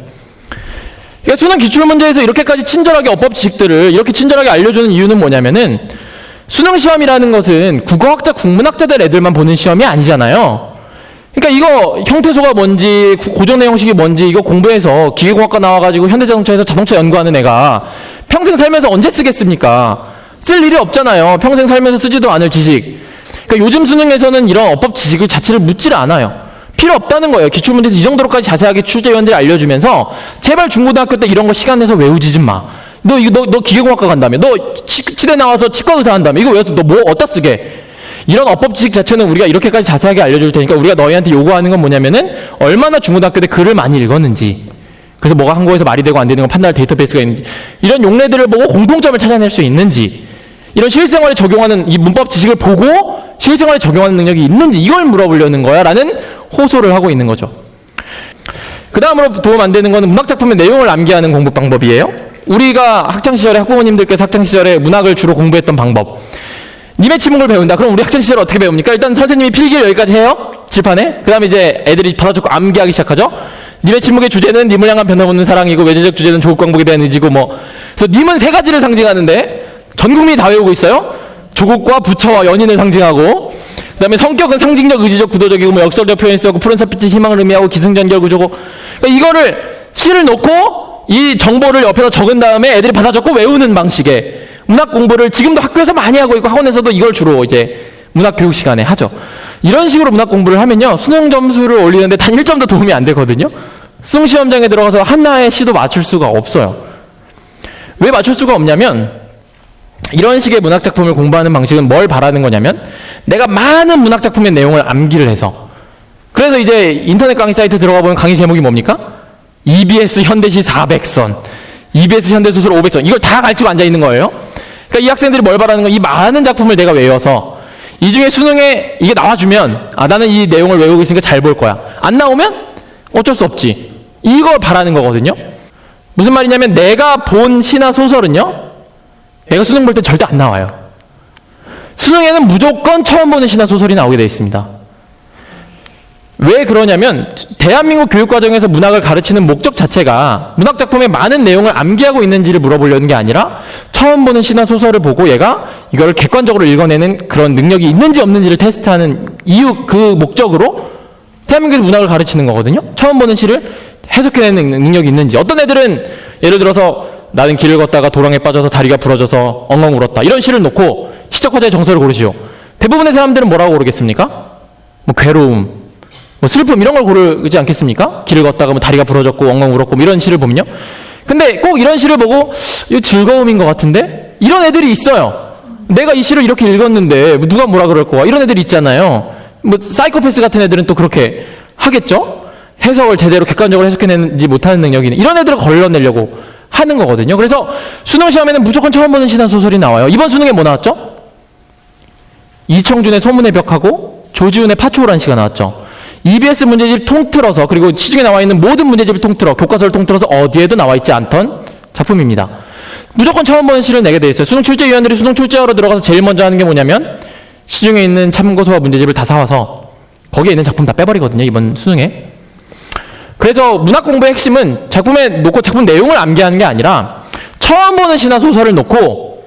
그러니까 수능 기출문제에서 이렇게까지 친절하게 어법 지식들을 이렇게 친절하게 알려주는 이유는 뭐냐면은 수능 시험이라는 것은 국어학자, 국문학자들 애들만 보는 시험이 아니잖아요. 그러니까 이거 형태소가 뭔지, 고정내 형식이 뭔지 이거 공부해서 기계공학과 나와가지고 현대자동차에서 자동차 연구하는 애가 평생 살면서 언제 쓰겠습니까? 쓸 일이 없잖아요. 평생 살면서 쓰지도 않을 지식. 그러니까 요즘 수능에서는 이런 어법 지식을 자체를 묻지를 않아요. 필요 없다는 거예요. 기출문제에서 이 정도로까지 자세하게 출제위원들이 알려주면서 제발 중고등학교 때 이런 거 시간 내서 외우지 좀 마. 너 기계공학과 간다며. 너 치대 나와서 치과의사 한다며. 이거 외워서 너 뭐 어디다 쓰게. 이런 어법 지식 자체는 우리가 이렇게까지 자세하게 알려줄 테니까 우리가 너희한테 요구하는 건 뭐냐면은 얼마나 중고등학교 때 글을 많이 읽었는지, 그래서 뭐가 한국어에서 말이 되고 안 되는 건 판단할 데이터베이스가 있는지, 이런 용례들을 보고 공통점을 찾아낼 수 있는지, 이런 실생활에 적용하는 이 문법 지식을 보고 실생활에 적용하는 능력이 있는지, 이걸 물어보려는 거야 라는 호소를 하고 있는 거죠. 그 다음으로 도움 안 되는 거는 문학작품의 내용을 암기하는 공부 방법이에요. 우리가 학창시절에 학부모님들께서 학창시절에 문학을 주로 공부했던 방법, 님의 침묵을 배운다. 그럼 우리 학창시절에 어떻게 배웁니까? 일단 선생님이 필기를 여기까지 해요. 칠판에. 그 다음에 이제 애들이 받아 적고 암기하기 시작하죠. 님의 침묵의 주제는 님을 향한 변함없는 사랑이고, 외제적 주제는 조국 광복에 대한 의지고, 뭐. 그래서 님은 세 가지를 상징하는데 전 국민이 다 외우고 있어요. 조국과 부처와 연인을 상징하고, 그 다음에 성격은 상징적, 의지적, 구도적이고, 뭐 역설적 표현이 쓰고, 푸른사빛의 희망을 의미하고, 기승전결 구조고. 그러니까 이거를 시를 놓고 이 정보를 옆에서 적은 다음에 애들이 받아 적고 외우는 방식의 문학 공부를 지금도 학교에서 많이 하고 있고, 학원에서도 이걸 주로 이제 문학 교육 시간에 하죠. 이런 식으로 문학 공부를 하면요, 수능 점수를 올리는데 단 1점도 도움이 안 되거든요. 수능 시험장에 들어가서 하나의 시도 맞출 수가 없어요. 왜 맞출 수가 없냐면, 이런 식의 문학 작품을 공부하는 방식은 뭘 바라는 거냐면, 내가 많은 문학 작품의 내용을 암기를 해서, 그래서 이제 인터넷 강의 사이트 들어가 보면 강의 제목이 뭡니까? EBS 현대시 400선, EBS 현대소설 500선, 이걸 다 가르치고 앉아 있는 거예요. 그러니까 이 학생들이 뭘 바라는 건, 이 많은 작품을 내가 외워서 이 중에 수능에 이게 나와주면, 아, 나는 이 내용을 외우고 있으니까 잘 볼 거야. 안 나오면 어쩔 수 없지. 이걸 바라는 거거든요. 무슨 말이냐면, 내가 본 시나 소설은요, 내가 수능 볼 때 절대 안 나와요. 수능에는 무조건 처음 보는 시나 소설이 나오게 되어 있습니다. 왜 그러냐면, 대한민국 교육과정에서 문학을 가르치는 목적 자체가 문학 작품의 많은 내용을 암기하고 있는지를 물어보려는 게 아니라, 처음 보는 시나 소설을 보고 얘가 이걸 객관적으로 읽어내는 그런 능력이 있는지 없는지를 테스트하는 이유, 그 목적으로 대한민국에서 문학을 가르치는 거거든요. 처음 보는 시를 해석해내는 능력이 있는지. 어떤 애들은 예를 들어서 나는 길을 걷다가 도랑에 빠져서 다리가 부러져서 엉엉 울었다, 이런 시를 놓고 시적 화자의 정서를 고르시오. 대부분의 사람들은 뭐라고 고르겠습니까? 뭐 괴로움, 뭐 슬픔, 이런 걸 고르지 않겠습니까? 길을 걷다가 뭐 다리가 부러졌고 엉엉 울었고, 뭐 이런 시를 보면요. 근데 꼭 이런 시를 보고 이거 즐거움인 것 같은데? 이런 애들이 있어요. 내가 이 시를 이렇게 읽었는데 누가 뭐라 그럴 거야? 이런 애들이 있잖아요. 뭐 사이코패스 같은 애들은 또 그렇게 하겠죠? 해석을 제대로 객관적으로 해석해내지 못하는 능력이 있는 이런 애들을 걸러내려고 하는 거거든요. 그래서 수능 시험에는 무조건 처음 보는 시나 소설이 나와요. 이번 수능에 뭐 나왔죠? 이청준의 소문의 벽하고 조지훈의 파초라는 시가 나왔죠. EBS 문제집 통틀어서, 그리고 시중에 나와 있는 모든 문제집을 통틀어, 교과서를 통틀어서 어디에도 나와 있지 않던 작품입니다. 무조건 처음 보는 시를 내게 돼 있어요. 수능 출제위원들이 수능 출제하러 들어가서 제일 먼저 하는 게 뭐냐면, 시중에 있는 참고서와 문제집을 다 사와서 거기에 있는 작품 다 빼버리거든요, 이번 수능에. 그래서 문학 공부의 핵심은 작품에 놓고 작품 내용을 암기하는 게 아니라, 처음 보는 시나 소설을 놓고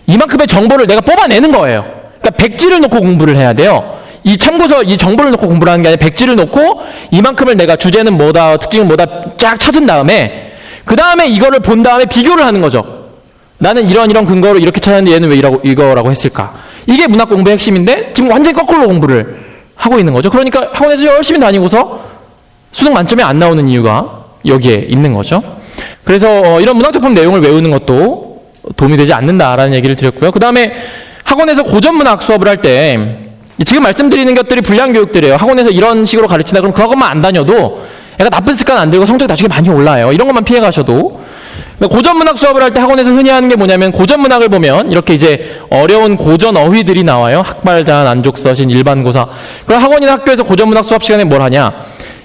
이만큼의 정보를 내가 뽑아내는 거예요. 그러니까 백지를 놓고 공부를 해야 돼요. 이 참고서, 이 정보를 놓고 공부를 하는 게 아니라 백지를 놓고 이만큼을 내가 주제는 뭐다, 특징은 뭐다 쫙 찾은 다음에, 그 다음에 이거를 본 다음에 비교를 하는 거죠. 나는 이런 근거로 이렇게 찾았는데 얘는 왜 이거라고 했을까? 이게 문학 공부의 핵심인데 지금 완전히 거꾸로 공부를 하고 있는 거죠. 그러니까 학원에서 열심히 다니고서 수능 만점이 안 나오는 이유가 여기에 있는 거죠. 그래서 이런 문학작품 내용을 외우는 것도 도움이 되지 않는다라는 얘기를 드렸고요. 그 다음에 학원에서 고전문학 수업을 할 때, 지금 말씀드리는 것들이 불량교육들이에요. 학원에서 이런 식으로 가르친다 그러면 그것만 안 다녀도 애가 나쁜 습관 안 들고 성적이 나중에 많이 올라요. 이런 것만 피해 가셔도. 고전문학 수업을 할 때 학원에서 흔히 하는 게 뭐냐면, 고전문학을 보면 이렇게 이제 어려운 고전 어휘들이 나와요. 학발단, 안족서신, 일반고사. 그럼 학원이나 학교에서 고전문학 수업 시간에 뭘 하냐?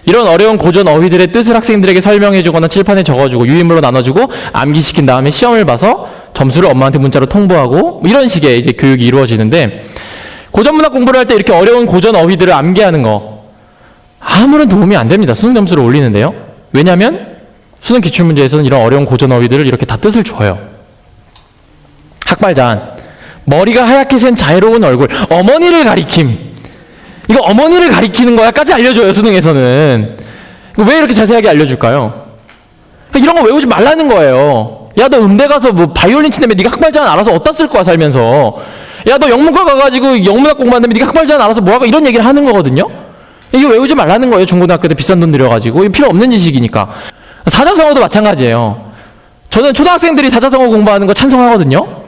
이런 어려운 고전 어휘들의 뜻을 학생들에게 설명해주거나 칠판에 적어주고 유인물로 나눠주고 암기시킨 다음에 시험을 봐서 점수를 엄마한테 문자로 통보하고 뭐 이런 식의 이제 교육이 이루어지는데 고전 문학 공부를 할 때 이렇게 어려운 고전 어휘들을 암기하는 거 아무런 도움이 안 됩니다. 수능 점수를 올리는데요. 왜냐하면 수능 기출문제에서는 이런 어려운 고전 어휘들을 이렇게 다 뜻을 줘요. 학발자한 머리가 하얗게 센 자애로운 얼굴 어머니를 가리킴 이거 어머니를 가리키는 거야까지 알려줘요. 수능에서는 왜 이렇게 자세하게 알려줄까요? 이런 거 외우지 말라는 거예요. 야 너 음대 가서 뭐 바이올린 친다며 네가 학발자한 알아서 어디다 쓸 거야 살면서. 야 너 영문과 가가지고 영문학 공부한다며 네가 학발자한 알아서 뭐하고 이런 얘기를 하는 거거든요. 이거 외우지 말라는 거예요. 중고등학교 때 비싼 돈 들여가지고 이거 필요 없는 지식이니까. 사자성어도 마찬가지예요. 저는 초등학생들이 사자성어 공부하는 거 찬성하거든요.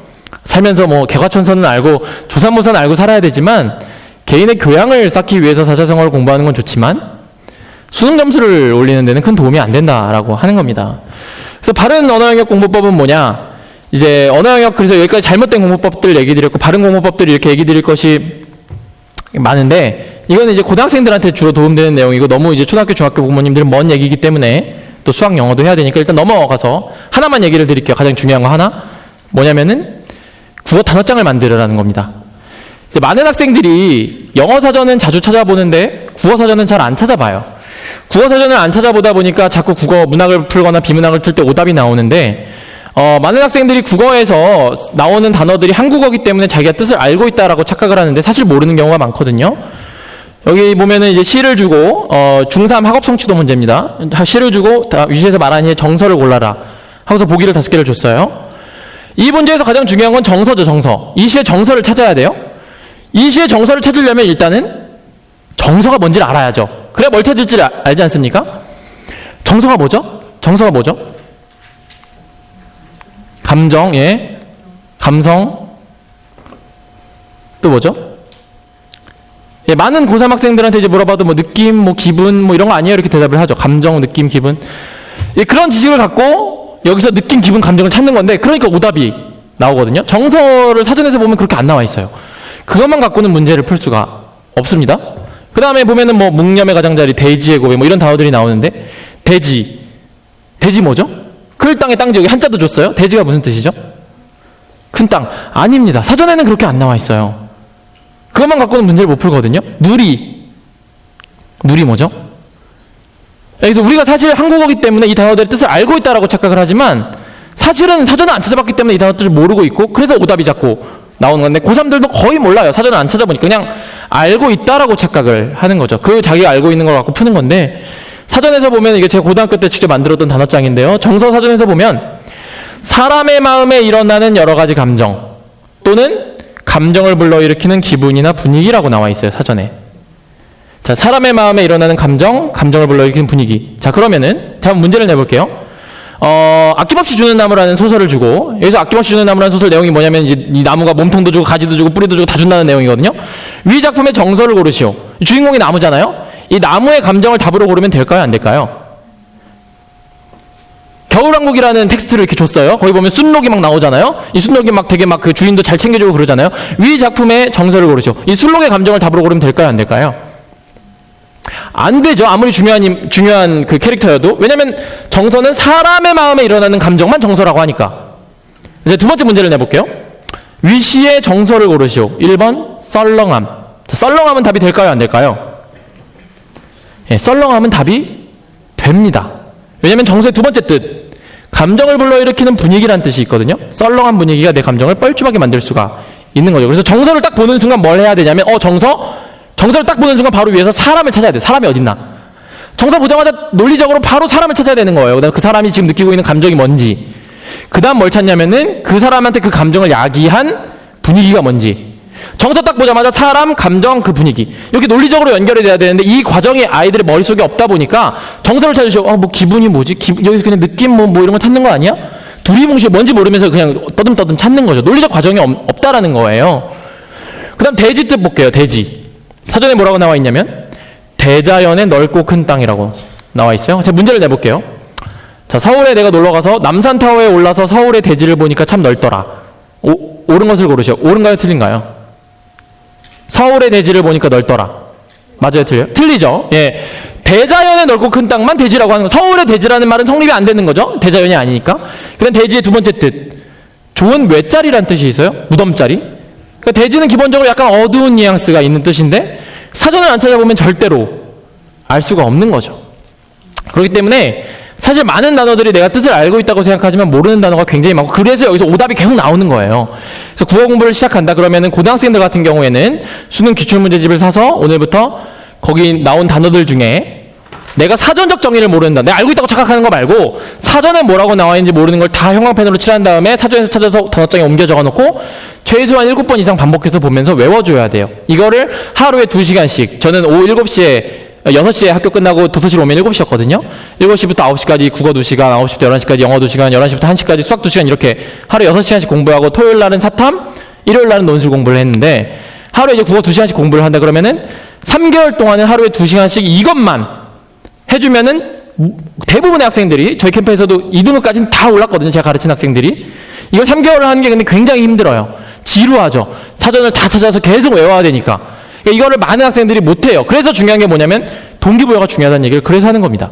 살면서 뭐 개과천선은 알고 조삼모사는 알고 살아야 되지만 개인의 교양을 쌓기 위해서 사자성어를 공부하는 건 좋지만 수능 점수를 올리는 데는 큰 도움이 안 된다라고 하는 겁니다. 그래서 바른 언어영역 공부법은 뭐냐? 이제 언어영역 그래서 여기까지 잘못된 공부법들 얘기 드렸고 바른 공부법들 이렇게 얘기 드릴 것이 많은데 이거는 이제 고등학생들한테 주로 도움되는 내용이고 너무 이제 초등학교 중학교 부모님들은 먼 얘기이기 때문에 또 수학 영어도 해야 되니까 일단 넘어가서 하나만 얘기를 드릴게요. 가장 중요한 거 하나 뭐냐면은 국어 단어장을 만들으라는 겁니다. 이제 많은 학생들이 영어 사전은 자주 찾아보는데 국어 사전은 잘 안 찾아봐요. 국어 사전을 안 찾아보다 보니까 자꾸 국어 문학을 풀거나 비문학을 풀 때 오답이 나오는데 많은 학생들이 국어에서 나오는 단어들이 한국어기 때문에 자기가 뜻을 알고 있다라고 착각을 하는데 사실 모르는 경우가 많거든요. 여기 보면은 이제 시를 주고 중3 학업 성취도 문제입니다. 시를 주고 위시에서 말한 이의 정서를 골라라 하고서 보기를 5개를 줬어요. 이 문제에서 가장 중요한 건 정서죠. 정서. 이 시의 정서를 찾아야 돼요. 이 시의 정서를 찾으려면 일단은 정서가 뭔지를 알아야죠. 그래야 뭘 찾을지 알지 않습니까? 정서가 뭐죠? 정서가 뭐죠? 감정, 예. 감성. 또 뭐죠? 예, 많은 고3 학생들한테 이제 물어봐도 뭐 느낌, 뭐 기분, 뭐 이런 거 아니에요? 이렇게 대답을 하죠. 감정, 느낌, 기분. 예, 그런 지식을 갖고 여기서 느낌, 기분, 감정을 찾는 건데 그러니까 오답이 나오거든요. 정서를 사전에서 보면 그렇게 안 나와 있어요. 그것만 갖고는 문제를 풀 수가 없습니다. 그 다음에 보면은 뭐 묵념의 가장자리, 대지의 고백 뭐 이런 단어들이 나오는데 대지 뭐죠? 클 땅의 땅지 여기 한자도 줬어요. 대지가 무슨 뜻이죠? 큰 땅. 아닙니다. 사전에는 그렇게 안 나와 있어요. 그것만 갖고는 문제를 못 풀거든요. 누리 뭐죠? 그래서 우리가 사실 한국어기 때문에 이 단어들의 뜻을 알고 있다라고 착각을 하지만 사실은 사전을 안 찾아봤기 때문에 이 단어 뜻을 모르고 있고 그래서 오답이 자꾸 나오는 건데 고3들도 거의 몰라요. 사전을 안 찾아보니까 그냥 알고 있다라고 착각을 하는 거죠. 그 자기가 알고 있는 걸 갖고 푸는 건데 사전에서 보면 이게 제가 고등학교 때 직접 만들었던 단어장인데요. 정서 사전에서 보면 사람의 마음에 일어나는 여러 가지 감정 또는 감정을 불러일으키는 기분이나 분위기라고 나와 있어요. 사전에. 자, 사람의 마음에 일어나는 감정을 불러일으키는 분위기. 자, 그러면은 자, 문제를 내볼게요. 아낌없이 주는 나무라는 소설을 주고 여기서 아낌없이 주는 나무라는 소설 내용이 뭐냐면 이제 이 나무가 몸통도 주고 가지도 주고 뿌리도 주고 다 준다는 내용이거든요. 위 작품의 정서를 고르시오. 주인공이 나무잖아요. 이 나무의 감정을 답으로 고르면 될까요? 안 될까요? 겨울왕국이라는 텍스트를 이렇게 줬어요. 거기 보면 순록이 막 나오잖아요. 이 순록이 막 되게 막 그 주인도 잘 챙겨주고 그러잖아요. 위 작품의 정서를 고르시오. 이 순록의 감정을 답으로 고르면 될까요? 안 될까요? 안 되죠. 아무리 중요한 그 캐릭터여도. 왜냐면 정서는 사람의 마음에 일어나는 감정만 정서라고 하니까. 이제 두 번째 문제를 내볼게요. 위시의 정서를 고르시오. 1번 썰렁함. 자, 썰렁함은 답이 될까요? 안 될까요? 예, 썰렁함은 답이 됩니다. 왜냐면 정서의 두 번째 뜻. 감정을 불러일으키는 분위기란 뜻이 있거든요. 썰렁한 분위기가 내 감정을 뻘쭘하게 만들 수가 있는 거죠. 그래서 정서를 딱 보는 순간 뭘 해야 되냐면 정서를 딱 보는 순간 바로 위에서 사람을 찾아야 돼. 사람이 어딨나? 정서 보자마자 논리적으로 바로 사람을 찾아야 되는 거예요. 그다음 그 사람이 지금 느끼고 있는 감정이 뭔지. 그 다음 뭘 찾냐면은 그 사람한테 그 감정을 야기한 분위기가 뭔지. 정서 딱 보자마자 사람, 감정, 그 분위기. 이렇게 논리적으로 연결이 돼야 되는데 이 과정이 아이들의 머릿속에 없다 보니까 정서를 찾으시오. 뭐 기분이 뭐지? 여기서 그냥 느낌 뭐 이런 거 찾는 거 아니야? 두리뭉실 뭔지 모르면서 그냥 떠듬떠듬 찾는 거죠. 논리적 과정이 없다라는 거예요. 그 다음 대지 뜻 볼게요. 대지. 사전에 뭐라고 나와 있냐면 대자연의 넓고 큰 땅이라고 나와 있어요. 제가 문제를 내볼게요. 자, 서울에 내가 놀러가서 남산타워에 올라서 서울의 대지를 보니까 참 넓더라. 옳은 것을 고르시오. 옳은가요? 틀린가요? 서울의 대지를 보니까 넓더라. 맞아요? 틀려요? 틀리죠? 예. 대자연의 넓고 큰 땅만 대지라고 하는 거. 서울의 대지라는 말은 성립이 안 되는 거죠? 대자연이 아니니까. 그다음 대지의 두 번째 뜻. 조은 외자리란 뜻이 있어요. 무덤자리. 그러니까 대지는 기본적으로 약간 어두운 뉘앙스가 있는 뜻인데 사전을 안 찾아보면 절대로 알 수가 없는 거죠. 그렇기 때문에 사실 많은 단어들이 내가 뜻을 알고 있다고 생각하지만 모르는 단어가 굉장히 많고 그래서 여기서 오답이 계속 나오는 거예요. 그래서 국어 공부를 시작한다 그러면은 고등학생들 같은 경우에는 수능 기출문제집을 사서 오늘부터 거기 나온 단어들 중에 내가 사전적 정의를 모른다. 내가 알고 있다고 착각하는 거 말고 사전에 뭐라고 나와 있는지 모르는 걸 다 형광펜으로 칠한 다음에 사전에서 찾아서 단어장에 옮겨 적어놓고 최소한 7번 이상 반복해서 보면서 외워줘야 돼요. 이거를 하루에 2시간씩 저는 오후 6시에 학교 끝나고 도서실 오면 7시였거든요. 7시부터 9시까지 국어 2시간, 9시부터 11시까지 영어 2시간, 11시부터 1시까지 수학 2시간 이렇게 하루에 6시간씩 공부하고 토요일 날은 사탐, 일요일 날은 논술 공부를 했는데 하루에 이제 국어 2시간씩 공부를 한다 그러면은 3개월 동안은 하루에 2시간씩 이것만 해주면은 대부분의 학생들이 저희 캠프에서도 2등급까지는 다 올랐거든요. 제가 가르친 학생들이. 이걸 3개월을 하는 게 근데 굉장히 힘들어요. 지루하죠. 사전을 다 찾아서 계속 외워야 되니까. 그러니까 이거를 많은 학생들이 못해요. 그래서 중요한 게 뭐냐면 동기부여가 중요하다는 얘기를 그래서 하는 겁니다.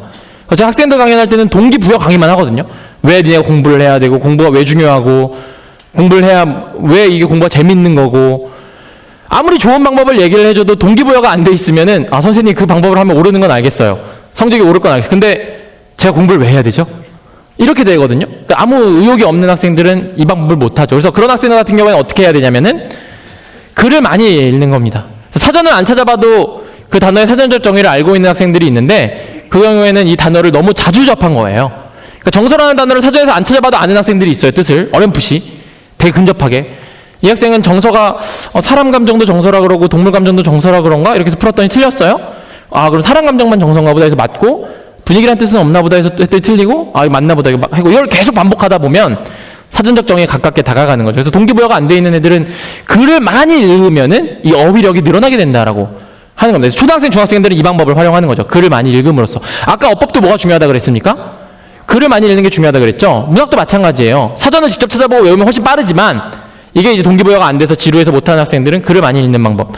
제가 학생들 강연할 때는 동기부여 강의만 하거든요. 왜 니네가 공부를 해야 되고 공부가 왜 중요하고 공부를 해야 왜 이게 공부가 재밌는 거고 아무리 좋은 방법을 얘기를 해줘도 동기부여가 안 돼 있으면은 아 선생님 그 방법을 하면 오르는 건 알겠어요. 성적이 오를 건 알겠어요. 근데 제가 공부를 왜 해야 되죠? 이렇게 되거든요. 그러니까 아무 의욕이 없는 학생들은 이 방법을 못 하죠. 그래서 그런 학생들 같은 경우에는 어떻게 해야 되냐면은 글을 많이 읽는 겁니다. 사전을 안 찾아봐도 그 단어의 사전적 정의를 알고 있는 학생들이 있는데 그 경우에는 이 단어를 너무 자주 접한 거예요. 그러니까 정서라는 단어를 사전에서 안 찾아봐도 아는 학생들이 있어요. 뜻을 어렴풋이 되게 근접하게. 이 학생은 정서가 사람 감정도 정서라 그러고 동물 감정도 정서라 그런가 이렇게 해서 풀었더니 틀렸어요. 아 그럼 사람 감정만 정서인가 보다 해서 맞고 분위기란 뜻은 없나 보다 해서 했더니 틀리고 아 이거 맞나 보다 이거 하고 이걸 계속 반복하다 보면 사전적 정의에 가깝게 다가가는 거죠. 그래서 동기부여가 안 돼 있는 애들은 글을 많이 읽으면은 이 어휘력이 늘어나게 된다라고 하는 겁니다. 그래서 초등학생, 중학생들은 이 방법을 활용하는 거죠. 글을 많이 읽음으로써. 아까 어법도 뭐가 중요하다 그랬습니까? 글을 많이 읽는 게 중요하다 그랬죠. 문학도 마찬가지예요. 사전을 직접 찾아보고 외우면 훨씬 빠르지만 이게 이제 동기부여가 안 돼서 지루해서 못하는 학생들은 글을 많이 읽는 방법.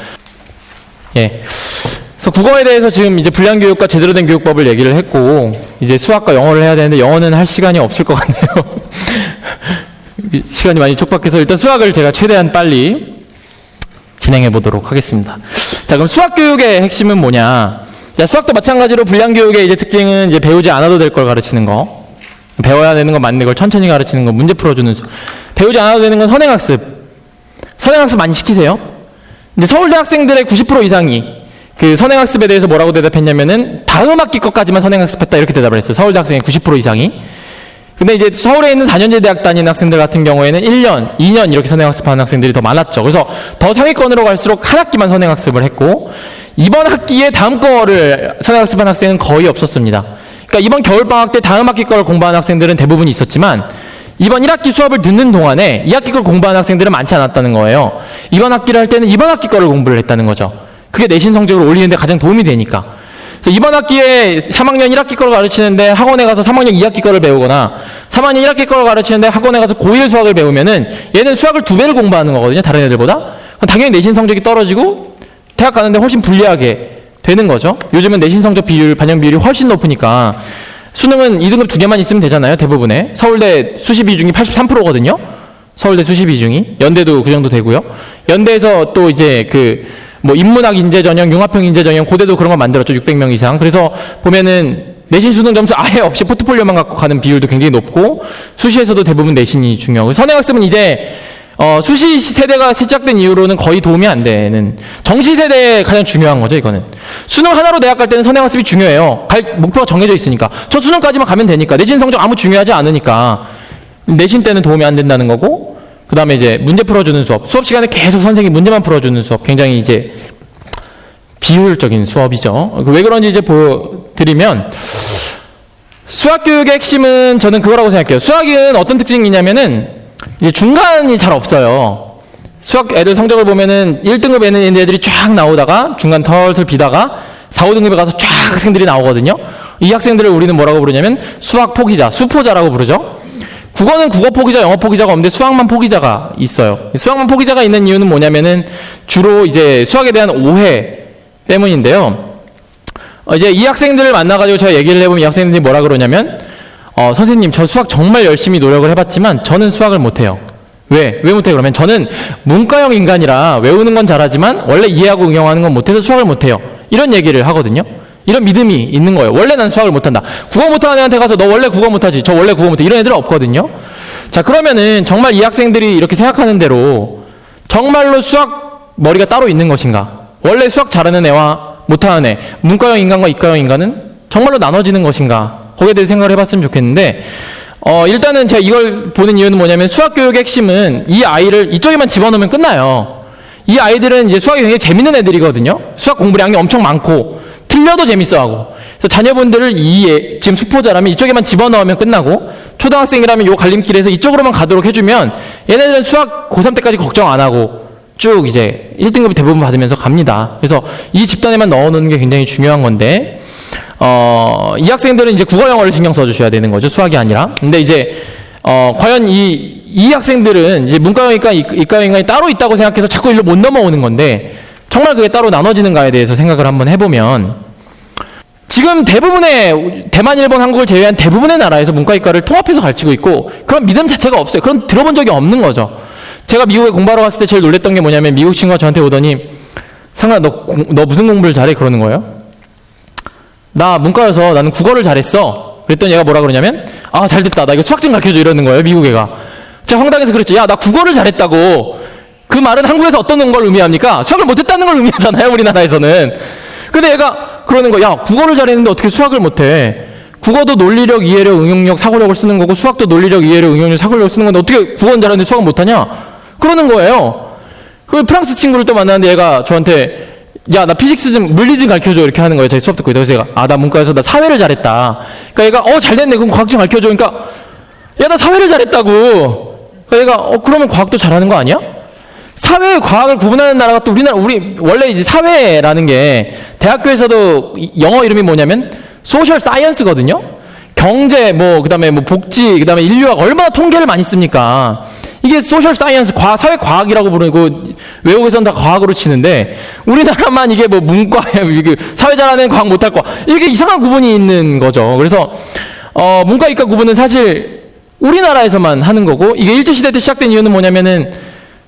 예. 그래서 국어에 대해서 지금 이제 불량교육과 제대로 된 교육법을 얘기를 했고 이제 수학과 영어를 해야 되는데 영어는 할 시간이 없을 것 같네요. 시간이 많이 촉박해서 일단 수학을 제가 최대한 빨리 진행해 보도록 하겠습니다. 자, 그럼 수학 교육의 핵심은 뭐냐? 자, 수학도 마찬가지로 불량교육의 이제 특징은 이제 배우지 않아도 될 걸 가르치는 거. 배워야 되는 건 맞는 걸 천천히 가르치는 거, 문제 풀어주는 수. 배우지 않아도 되는 건 선행학습. 선행학습 많이 시키세요. 이제 서울대 학생들의 90% 이상이 그 선행학습에 대해서 뭐라고 대답했냐면은 다음 학기 것까지만 선행학습했다 이렇게 대답을 했어요. 서울대 학생의 90% 이상이. 근데 이제 서울에 있는 4년제 대학 다니는 학생들 같은 경우에는 1년, 2년 이렇게 선행학습하는 학생들이 더 많았죠. 그래서 더 상위권으로 갈수록 한 학기만 선행학습을 했고 이번 학기에 다음 거를 선행학습한 학생은 거의 없었습니다. 그러니까 이번 겨울방학 때 다음 학기 거를 공부하는 학생들은 대부분 있었지만 이번 1학기 수업을 듣는 동안에 2학기 걸 공부하는 학생들은 많지 않았다는 거예요. 이번 학기를 할 때는 이번 학기 거를 공부를 했다는 거죠. 그게 내신 성적을 올리는데 가장 도움이 되니까. 그래서 이번 학기에 3학년 1학기 거를 가르치는데 학원에 가서 3학년 2학기 거를 배우거나 3학년 1학기 거를 가르치는데 학원에 가서 고1 수학을 배우면은 얘는 수학을 2배를 공부하는 거거든요. 다른 애들보다. 그럼 당연히 내신 성적이 떨어지고 대학 가는데 훨씬 불리하게 되는 거죠. 요즘은 내신 성적 비율, 반영 비율이 훨씬 높으니까 수능은 2등급 2개만 있으면 되잖아요. 대부분의. 서울대 수시 비중이 83%거든요. 서울대 수시 비중이. 연대도 그 정도 되고요. 연대에서 또 이제 뭐 인문학 인재 전형, 융합형 인재 전형, 고대도 그런 거 만들었죠. 600명 이상. 그래서 보면은 내신 수능 점수 아예 없이 포트폴리오만 갖고 가는 비율도 굉장히 높고 수시에서도 대부분 내신이 중요하고 선행학습은 이제 수시 세대가 시작된 이후로는 거의 도움이 안 되는 정시 세대에 가장 중요한 거죠. 이거는 수능 하나로 대학 갈 때는 선행학습이 중요해요. 갈 목표가 정해져 있으니까 저 수능까지만 가면 되니까 내신 성적 아무 중요하지 않으니까 내신 때는 도움이 안 된다는 거고 그 다음에 이제 문제 풀어주는 수업 시간에 계속 선생님이 문제만 풀어주는 수업 굉장히 이제 비효율적인 수업이죠. 왜 그런지 이제 보여드리면 수학 교육의 핵심은 저는 그거라고 생각해요. 수학은 어떤 특징이냐면은 이제 중간이 잘 없어요. 수학 애들 성적을 보면은 1등급 애들이 쫙 나오다가 중간 털털 비다가 4, 5등급에 가서 쫙 학생들이 나오거든요. 이 학생들을 우리는 뭐라고 부르냐면 수학 포기자, 수포자라고 부르죠. 국어는 국어 포기자, 영어 포기자가 없는데 수학만 포기자가 있어요. 수학만 포기자가 있는 이유는 뭐냐면은 주로 이제 수학에 대한 오해 때문인데요. 이제 이 학생들을 만나가지고 제가 얘기를 해보면 이 학생들이 뭐라 그러냐면 선생님 저 수학 정말 열심히 노력을 해봤지만 저는 수학을 못해요. 왜 못해? 그러면 저는 문과형 인간이라 외우는 건 잘하지만 원래 이해하고 응용하는 건 못해서 수학을 못해요. 이런 얘기를 하거든요. 이런 믿음이 있는 거예요. 원래 난 수학을 못한다. 국어 못하는 애한테 가서 너 원래 국어 못하지? 저 원래 국어 못해. 이런 애들은 없거든요. 자, 그러면은 정말 이 학생들이 이렇게 생각하는 대로 정말로 수학 머리가 따로 있는 것인가? 원래 수학 잘하는 애와 못하는 애, 문과형 인간과 이과형 인간은 정말로 나눠지는 것인가? 거기에 대해서 생각을 해봤으면 좋겠는데, 일단은 제가 이걸 보는 이유는 뭐냐면 수학 교육의 핵심은 이 아이를 이쪽에만 집어넣으면 끝나요. 이 아이들은 이제 수학이 굉장히 재밌는 애들이거든요. 수학 공부량이 엄청 많고 틀려도 재밌어하고. 그래서 자녀분들을 지금 수포자라면 이쪽에만 집어넣으면 끝나고, 초등학생이라면 요 갈림길에서 이쪽으로만 가도록 해주면 얘네들은 수학 고3 때까지 걱정 안 하고 쭉 이제 1등급이 대부분 받으면서 갑니다. 그래서 이 집단에만 넣어놓는 게 굉장히 중요한 건데, 이 학생들은 이제 국어 영어를 신경 써주셔야 되는 거죠. 수학이 아니라. 근데 이제 과연 이 학생들은 이제 문과형이니까 이과형이 따로 있다고 생각해서 자꾸 일로 못 넘어오는 건데, 정말 그게 따로 나눠지는가에 대해서 생각을 한번 해보면, 지금 대부분의 대만, 일본, 한국을 제외한 대부분의 나라에서 문과이과를 통합해서 가르치고 있고 그런 믿음 자체가 없어요. 그런 들어본 적이 없는 거죠. 제가 미국에 공부하러 갔을 때 제일 놀랬던 게 뭐냐면, 미국 친구가 저한테 오더니 상아 너 무슨 공부를 잘해? 그러는 거예요. 나 문과여서 나는 국어를 잘했어. 그랬더니 얘가 뭐라 그러냐면, 아 잘됐다, 나 이거 수학 좀 가르쳐줘, 이러는 거예요. 미국 애가. 제가 황당해서 그랬죠. 야, 나 국어를 잘했다고. 그 말은 한국에서 어떤 걸 의미합니까? 수학을 못했다는 걸 의미하잖아요, 우리나라에서는. 근데 얘가 그러는 거야. 야, 국어를 잘했는데 어떻게 수학을 못해? 국어도 논리력, 이해력, 응용력, 사고력을 쓰는 거고, 수학도 논리력, 이해력, 응용력, 사고력을 쓰는 건데 어떻게 국어는 잘하는데 수학은 못하냐? 그러는 거예요. 그 프랑스 친구를 또 만났는데 얘가 저한테, 야, 나 피직스 좀, 물리 좀 가르쳐줘, 이렇게 하는 거예요. 자기 수업 듣고 있다. 그래서 얘가, 나 문과에서 나 사회를 잘했다. 그러니까 얘가, 잘 됐네. 그럼 과학 좀 가르쳐줘. 그러니까, 야, 나 사회를 잘했다고. 그러니까 얘가, 그러면 과학도 잘하는 거 아니야? 사회와 과학을 구분하는 나라가 또 우리 원래 이제 사회라는 게 대학교에서도 영어 이름이 뭐냐면 소셜 사이언스거든요. 경제, 그다음에 복지, 그다음에 인류학, 얼마나 통계를 많이 씁니까? 이게 소셜 사이언스, 사회 과학이라고 부르고, 외국에서는 다 과학으로 치는데, 우리나라만 이게 문과, 사회 잘하는 과학 못할 거, 이게 이상한 구분이 있는 거죠. 그래서, 문과, 이과 구분은 사실 우리나라에서만 하는 거고, 이게 일제시대 때 시작된 이유는 뭐냐면은,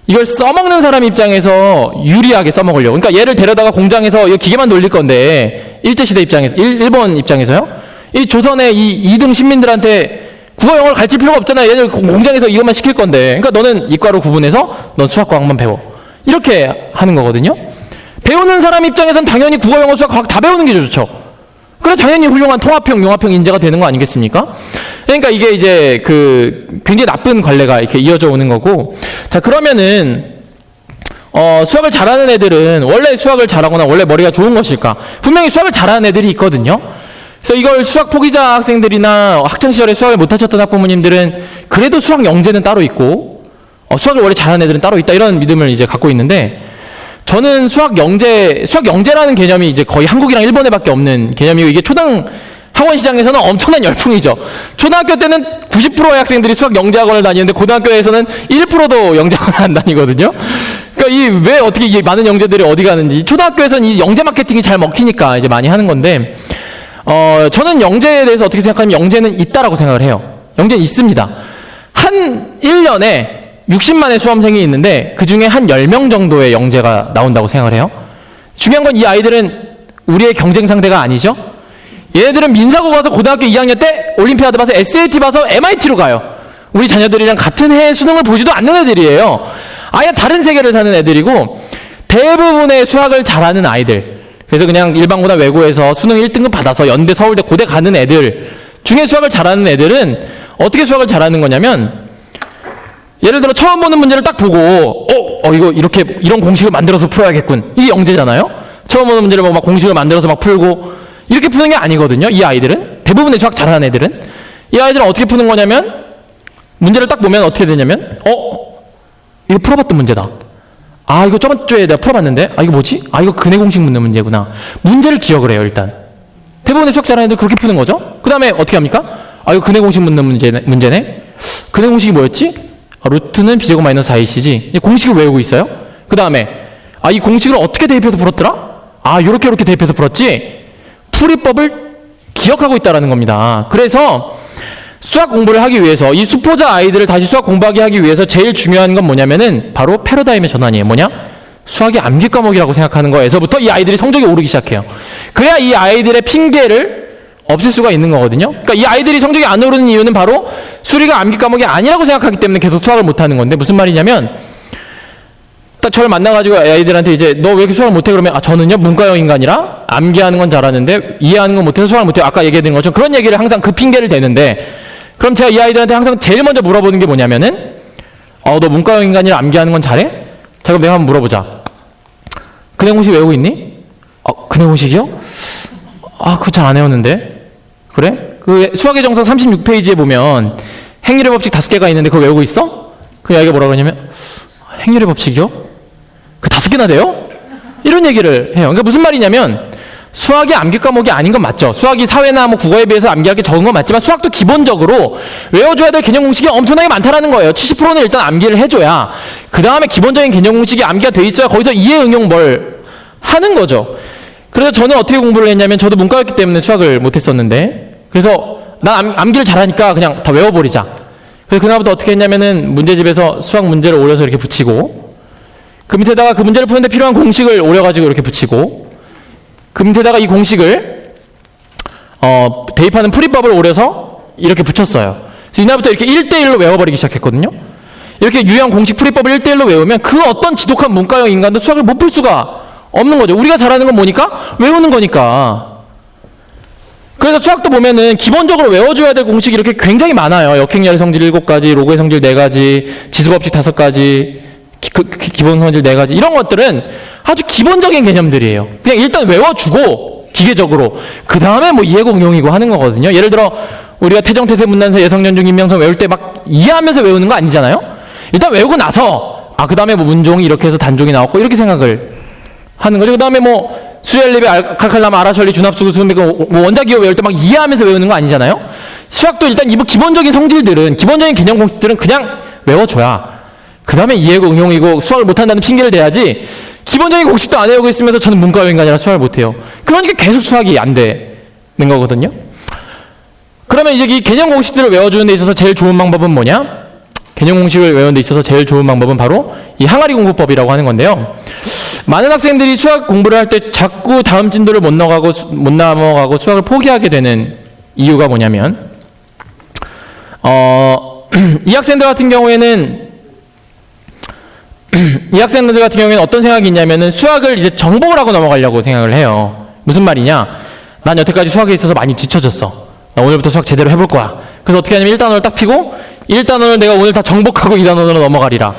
이걸 써먹는 사람 입장에서 유리하게 써먹으려고. 그러니까 얘를 데려다가 공장에서 이 기계만 돌릴 건데, 일제시대 입장에서, 일본 입장에서요? 이 조선의 이 2등 신민들한테 국어 영어를 가르칠 필요가 없잖아. 얘들 공장에서 이것만 시킬 건데. 그러니까 너는 이과로 구분해서 넌 수학 과학만 배워. 이렇게 하는 거거든요. 배우는 사람 입장에서는 당연히 국어 영어 수학 과학 다 배우는 게 좋죠. 그래 당연히 훌륭한 통합형, 융합형 인재가 되는 거 아니겠습니까? 그러니까 이게 이제 굉장히 나쁜 관례가 이렇게 이어져 오는 거고. 자, 그러면은 수학을 잘하는 애들은 원래 수학을 잘하거나 원래 머리가 좋은 것일까? 분명히 수학을 잘하는 애들이 있거든요. 그래서 이걸 수학 포기자 학생들이나 학창시절에 수학을 못하셨던 학부모님들은 그래도 수학 영재는 따로 있고, 수학을 원래 잘하는 애들은 따로 있다, 이런 믿음을 이제 갖고 있는데, 저는 수학 영재라는 개념이 이제 거의 한국이랑 일본에밖에 없는 개념이고, 이게 초등 학원 시장에서는 엄청난 열풍이죠. 초등학교 때는 90%의 학생들이 수학 영재 학원을 다니는데, 고등학교에서는 1%도 영재 학원을 안 다니거든요. 그러니까 왜 어떻게 이 많은 영재들이 어디 가는지, 초등학교에서는 이 영재 마케팅이 잘 먹히니까 이제 많이 하는 건데, 저는 영재에 대해서 어떻게 생각하면 영재는 있다라고 생각을 해요. 영재는 있습니다. 한 1년에 60만의 수험생이 있는데 그 중에 한 10명 정도의 영재가 나온다고 생각을 해요. 중요한 건 이 아이들은 우리의 경쟁 상대가 아니죠. 얘네들은 민사고 가서 고등학교 2학년 때 올림피아드 봐서 SAT 봐서 MIT로 가요. 우리 자녀들이랑 같은 해에 수능을 보지도 않는 애들이에요. 아예 다른 세계를 사는 애들이고, 대부분의 수학을 잘하는 아이들, 그래서 그냥 일반고나 외고에서 수능 1등급 받아서 연대, 서울대, 고대 가는 애들 중에 수학을 잘하는 애들은 어떻게 수학을 잘하는 거냐면, 예를 들어 처음 보는 문제를 딱 보고 이거 이런 공식을 만들어서 풀어야겠군, 이게 영재잖아요. 처음 보는 문제를 보고 막 공식을 만들어서 막 풀고 이렇게 푸는 게 아니거든요. 이 아이들은, 대부분의 수학 잘하는 애들은, 이 아이들은 어떻게 푸는 거냐면, 문제를 딱 보면 어떻게 되냐면, 이거 풀어봤던 문제다. 이거 저번 주에 내가 풀어봤는데, 이거 뭐지? 이거 근해 공식 묻는 문제구나. 문제를 기억을 해요, 일단. 대부분의 수학 잘하는 애들 그렇게 푸는 거죠. 그 다음에 어떻게 합니까? 이거 근해 공식 묻는 문제네. 근해 공식이 뭐였지? 루트는 b제곱 마이너스 4ac지. 공식을 외우고 있어요. 그 다음에, 이 공식을 어떻게 대입해서 풀었더라? 요렇게 대입해서 풀었지? 풀이법을 기억하고 있다라는 겁니다. 그래서, 수학 공부를 하기 위해서 이 수포자 아이들을 다시 수학 공부하게 하기 위해서 제일 중요한 건 뭐냐면은 바로 패러다임의 전환이에요. 뭐냐? 수학이 암기 과목이라고 생각하는 거에서부터 이 아이들이 성적이 오르기 시작해요. 그래야 이 아이들의 핑계를 없앨 수가 있는 거거든요. 그러니까 이 아이들이 성적이 안 오르는 이유는 바로 수리가 암기 과목이 아니라고 생각하기 때문에 계속 수학을 못하는 건데, 무슨 말이냐면 딱 저를 만나가지고 아이들한테 이제 너 왜 이렇게 수학을 못해? 그러면 저는요 문과형 인간이라 암기하는 건 잘하는데 이해하는 건 못해서 수학을 못해요. 아까 얘기해드린 것처럼 그런 얘기를 항상 그 핑계를 대는데, 그럼 제가 이 아이들한테 항상 제일 먼저 물어보는 게 뭐냐면은 너 문과형 인간이라 암기하는 건 잘해? 자, 그럼 내가 한번 물어보자. 근해 공식 외우고 있니? 근해 공식이요? 그거 잘 안 외웠는데. 그래? 그 수학의 정석 36페이지에 보면 행렬의 법칙 5개가 있는데 그거 외우고 있어? 그 아이가 뭐라고 하냐면 행렬의 법칙이요? 그 5개나 돼요? 이런 얘기를 해요. 그러니까 무슨 말이냐면 수학이 암기 과목이 아닌 건 맞죠. 수학이 사회나 뭐 국어에 비해서 암기할 게 적은 건 맞지만 수학도 기본적으로 외워줘야 될 개념 공식이 엄청나게 많다라는 거예요. 70%는 일단 암기를 해줘야 그 다음에 기본적인 개념 공식이 암기가 돼 있어야 거기서 이해 응용 뭘 하는 거죠. 그래서 저는 어떻게 공부를 했냐면, 저도 문과였기 때문에 수학을 못했었는데, 그래서 난 암기를 잘하니까 그냥 다 외워버리자. 그래서 그날부터 어떻게 했냐면은 문제집에서 수학 문제를 오려서 이렇게 붙이고, 그 밑에다가 그 문제를 푸는데 필요한 공식을 오려가지고 이렇게 붙이고, 그 밑에다가 이 공식을 대입하는 풀이법을 오려서 이렇게 붙였어요. 그래서 이날부터 이렇게 1대1로 외워버리기 시작했거든요. 이렇게 유형 공식 풀이법을 1대1로 외우면 그 어떤 지독한 문과형 인간도 수학을 못 풀 수가 없는 거죠. 우리가 잘하는 건 뭐니까? 외우는 거니까. 그래서 수학도 보면은 기본적으로 외워줘야 될 공식이 이렇게 굉장히 많아요. 역행렬의 성질 7가지, 로그의 성질 4가지, 지수법칙 5가지, 기본 성질 4가지. 이런 것들은 아주 기본적인 개념들이에요. 그냥 일단 외워주고, 기계적으로. 그 다음에 뭐 이해고 응용이고 하는 거거든요. 예를 들어, 우리가 태정, 태세, 문단세, 예성, 연중, 인명성 외울 때 막 이해하면서 외우는 거 아니잖아요? 일단 외우고 나서, 그 다음에 뭐 문종이 이렇게 해서 단종이 나왔고, 이렇게 생각을 하는 거죠. 그 다음에 뭐, 수열립의 칼칼라마, 아라셜리, 준합수구, 수음비고, 뭐 원자기호 외울 때 막 이해하면서 외우는 거 아니잖아요? 수학도 일단 이 기본적인 성질들은, 기본적인 개념 공식들은 그냥 외워줘야 그 다음에 이해고 응용이고 수학을 못한다는 핑계를 대야지, 기본적인 공식도 안 외우고 있으면서 저는 문과형 인간이라 수학을 못해요. 그러니까 계속 수학이 안 되는 거거든요. 그러면 이제 이 개념 공식들을 외워주는 데 있어서 제일 좋은 방법은 뭐냐? 개념 공식을 외우는 데 있어서 제일 좋은 방법은 바로 이 항아리 공부법이라고 하는 건데요. 많은 학생들이 수학 공부를 할 때 자꾸 다음 진도를 못 넘어가고 수학을 포기하게 되는 이유가 뭐냐면, 이 학생들 같은 경우에는 어떤 생각이 있냐면은 수학을 이제 정복을 하고 넘어가려고 생각을 해요. 무슨 말이냐? 난 여태까지 수학에 있어서 많이 뒤처졌어. 나 오늘부터 수학 제대로 해볼 거야. 그래서 어떻게 하냐면 1단원을 딱 피고 1단원을 내가 오늘 다 정복하고 2단원으로 넘어가리라.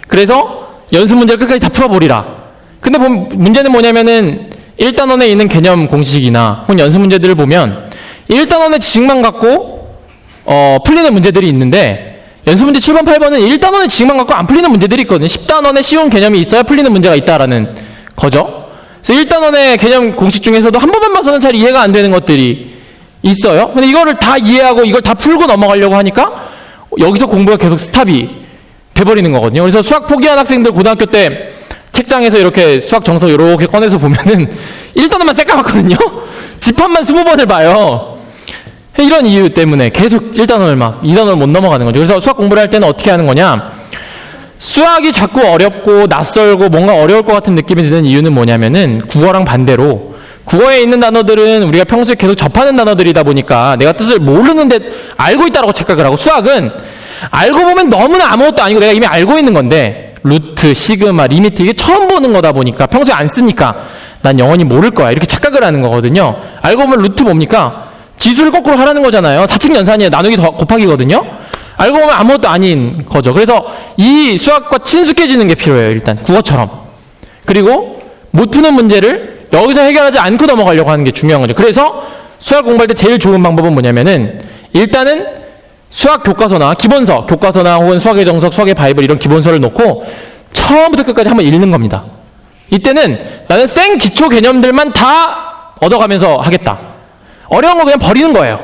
그래서 연습 문제를 끝까지 다 풀어보리라. 근데 문제는 뭐냐면은 1단원에 있는 개념 공식이나 혹은 연습 문제들을 보면 1단원의 지식만 갖고 풀리는 문제들이 있는데, 연습 문제 7번, 8번은 1단원의 지식만 갖고 안 풀리는 문제들이 있거든요. 10단원에 쉬운 개념이 있어야 풀리는 문제가 있다라는 거죠. 그래서 1단원의 개념 공식 중에서도 한 번만 봐서는 잘 이해가 안 되는 것들이 있어요. 근데 이거를 다 이해하고 이걸 다 풀고 넘어가려고 하니까 여기서 공부가 계속 스탑이 돼버리는 거거든요. 그래서 수학 포기한 학생들 고등학교 때 책장에서 이렇게 수학 정석 이렇게 꺼내서 보면은 1단원만 새까맣거든요. 집합만 20번을 봐요. 이런 이유 때문에 계속 1단원을 막 2단원을 못 넘어가는 거죠. 그래서 수학 공부를 할 때는 어떻게 하는 거냐? 수학이 자꾸 어렵고 낯설고 뭔가 어려울 것 같은 느낌이 드는 이유는 뭐냐면은 국어랑 반대로, 국어에 있는 단어들은 우리가 평소에 계속 접하는 단어들이다 보니까 내가 뜻을 모르는데 알고 있다라고 착각을 하고, 수학은 알고 보면 너무나 아무것도 아니고 내가 이미 알고 있는 건데, 루트, 시그마, 리미트 이게 처음 보는 거다 보니까 평소에 안 쓰니까 난 영원히 모를 거야 이렇게 착각을 하는 거거든요. 알고 보면 루트 뭡니까? 지수를 거꾸로 하라는 거잖아요. 사칙연산이에요. 나누기 곱하기거든요. 알고 보면 아무것도 아닌 거죠. 그래서 이 수학과 친숙해지는 게 필요해요. 일단 국어처럼. 그리고 못 푸는 문제를 여기서 해결하지 않고 넘어가려고 하는 게 중요한 거죠. 그래서 수학 공부할 때 제일 좋은 방법은 뭐냐면은, 일단은 수학 교과서나 기본서, 교과서나 혹은 수학의 정석, 수학의 바이블 이런 기본서를 놓고 처음부터 끝까지 한번 읽는 겁니다. 이때는 나는 생 기초 개념들만 다 얻어가면서 하겠다. 어려운 거 그냥 버리는 거예요.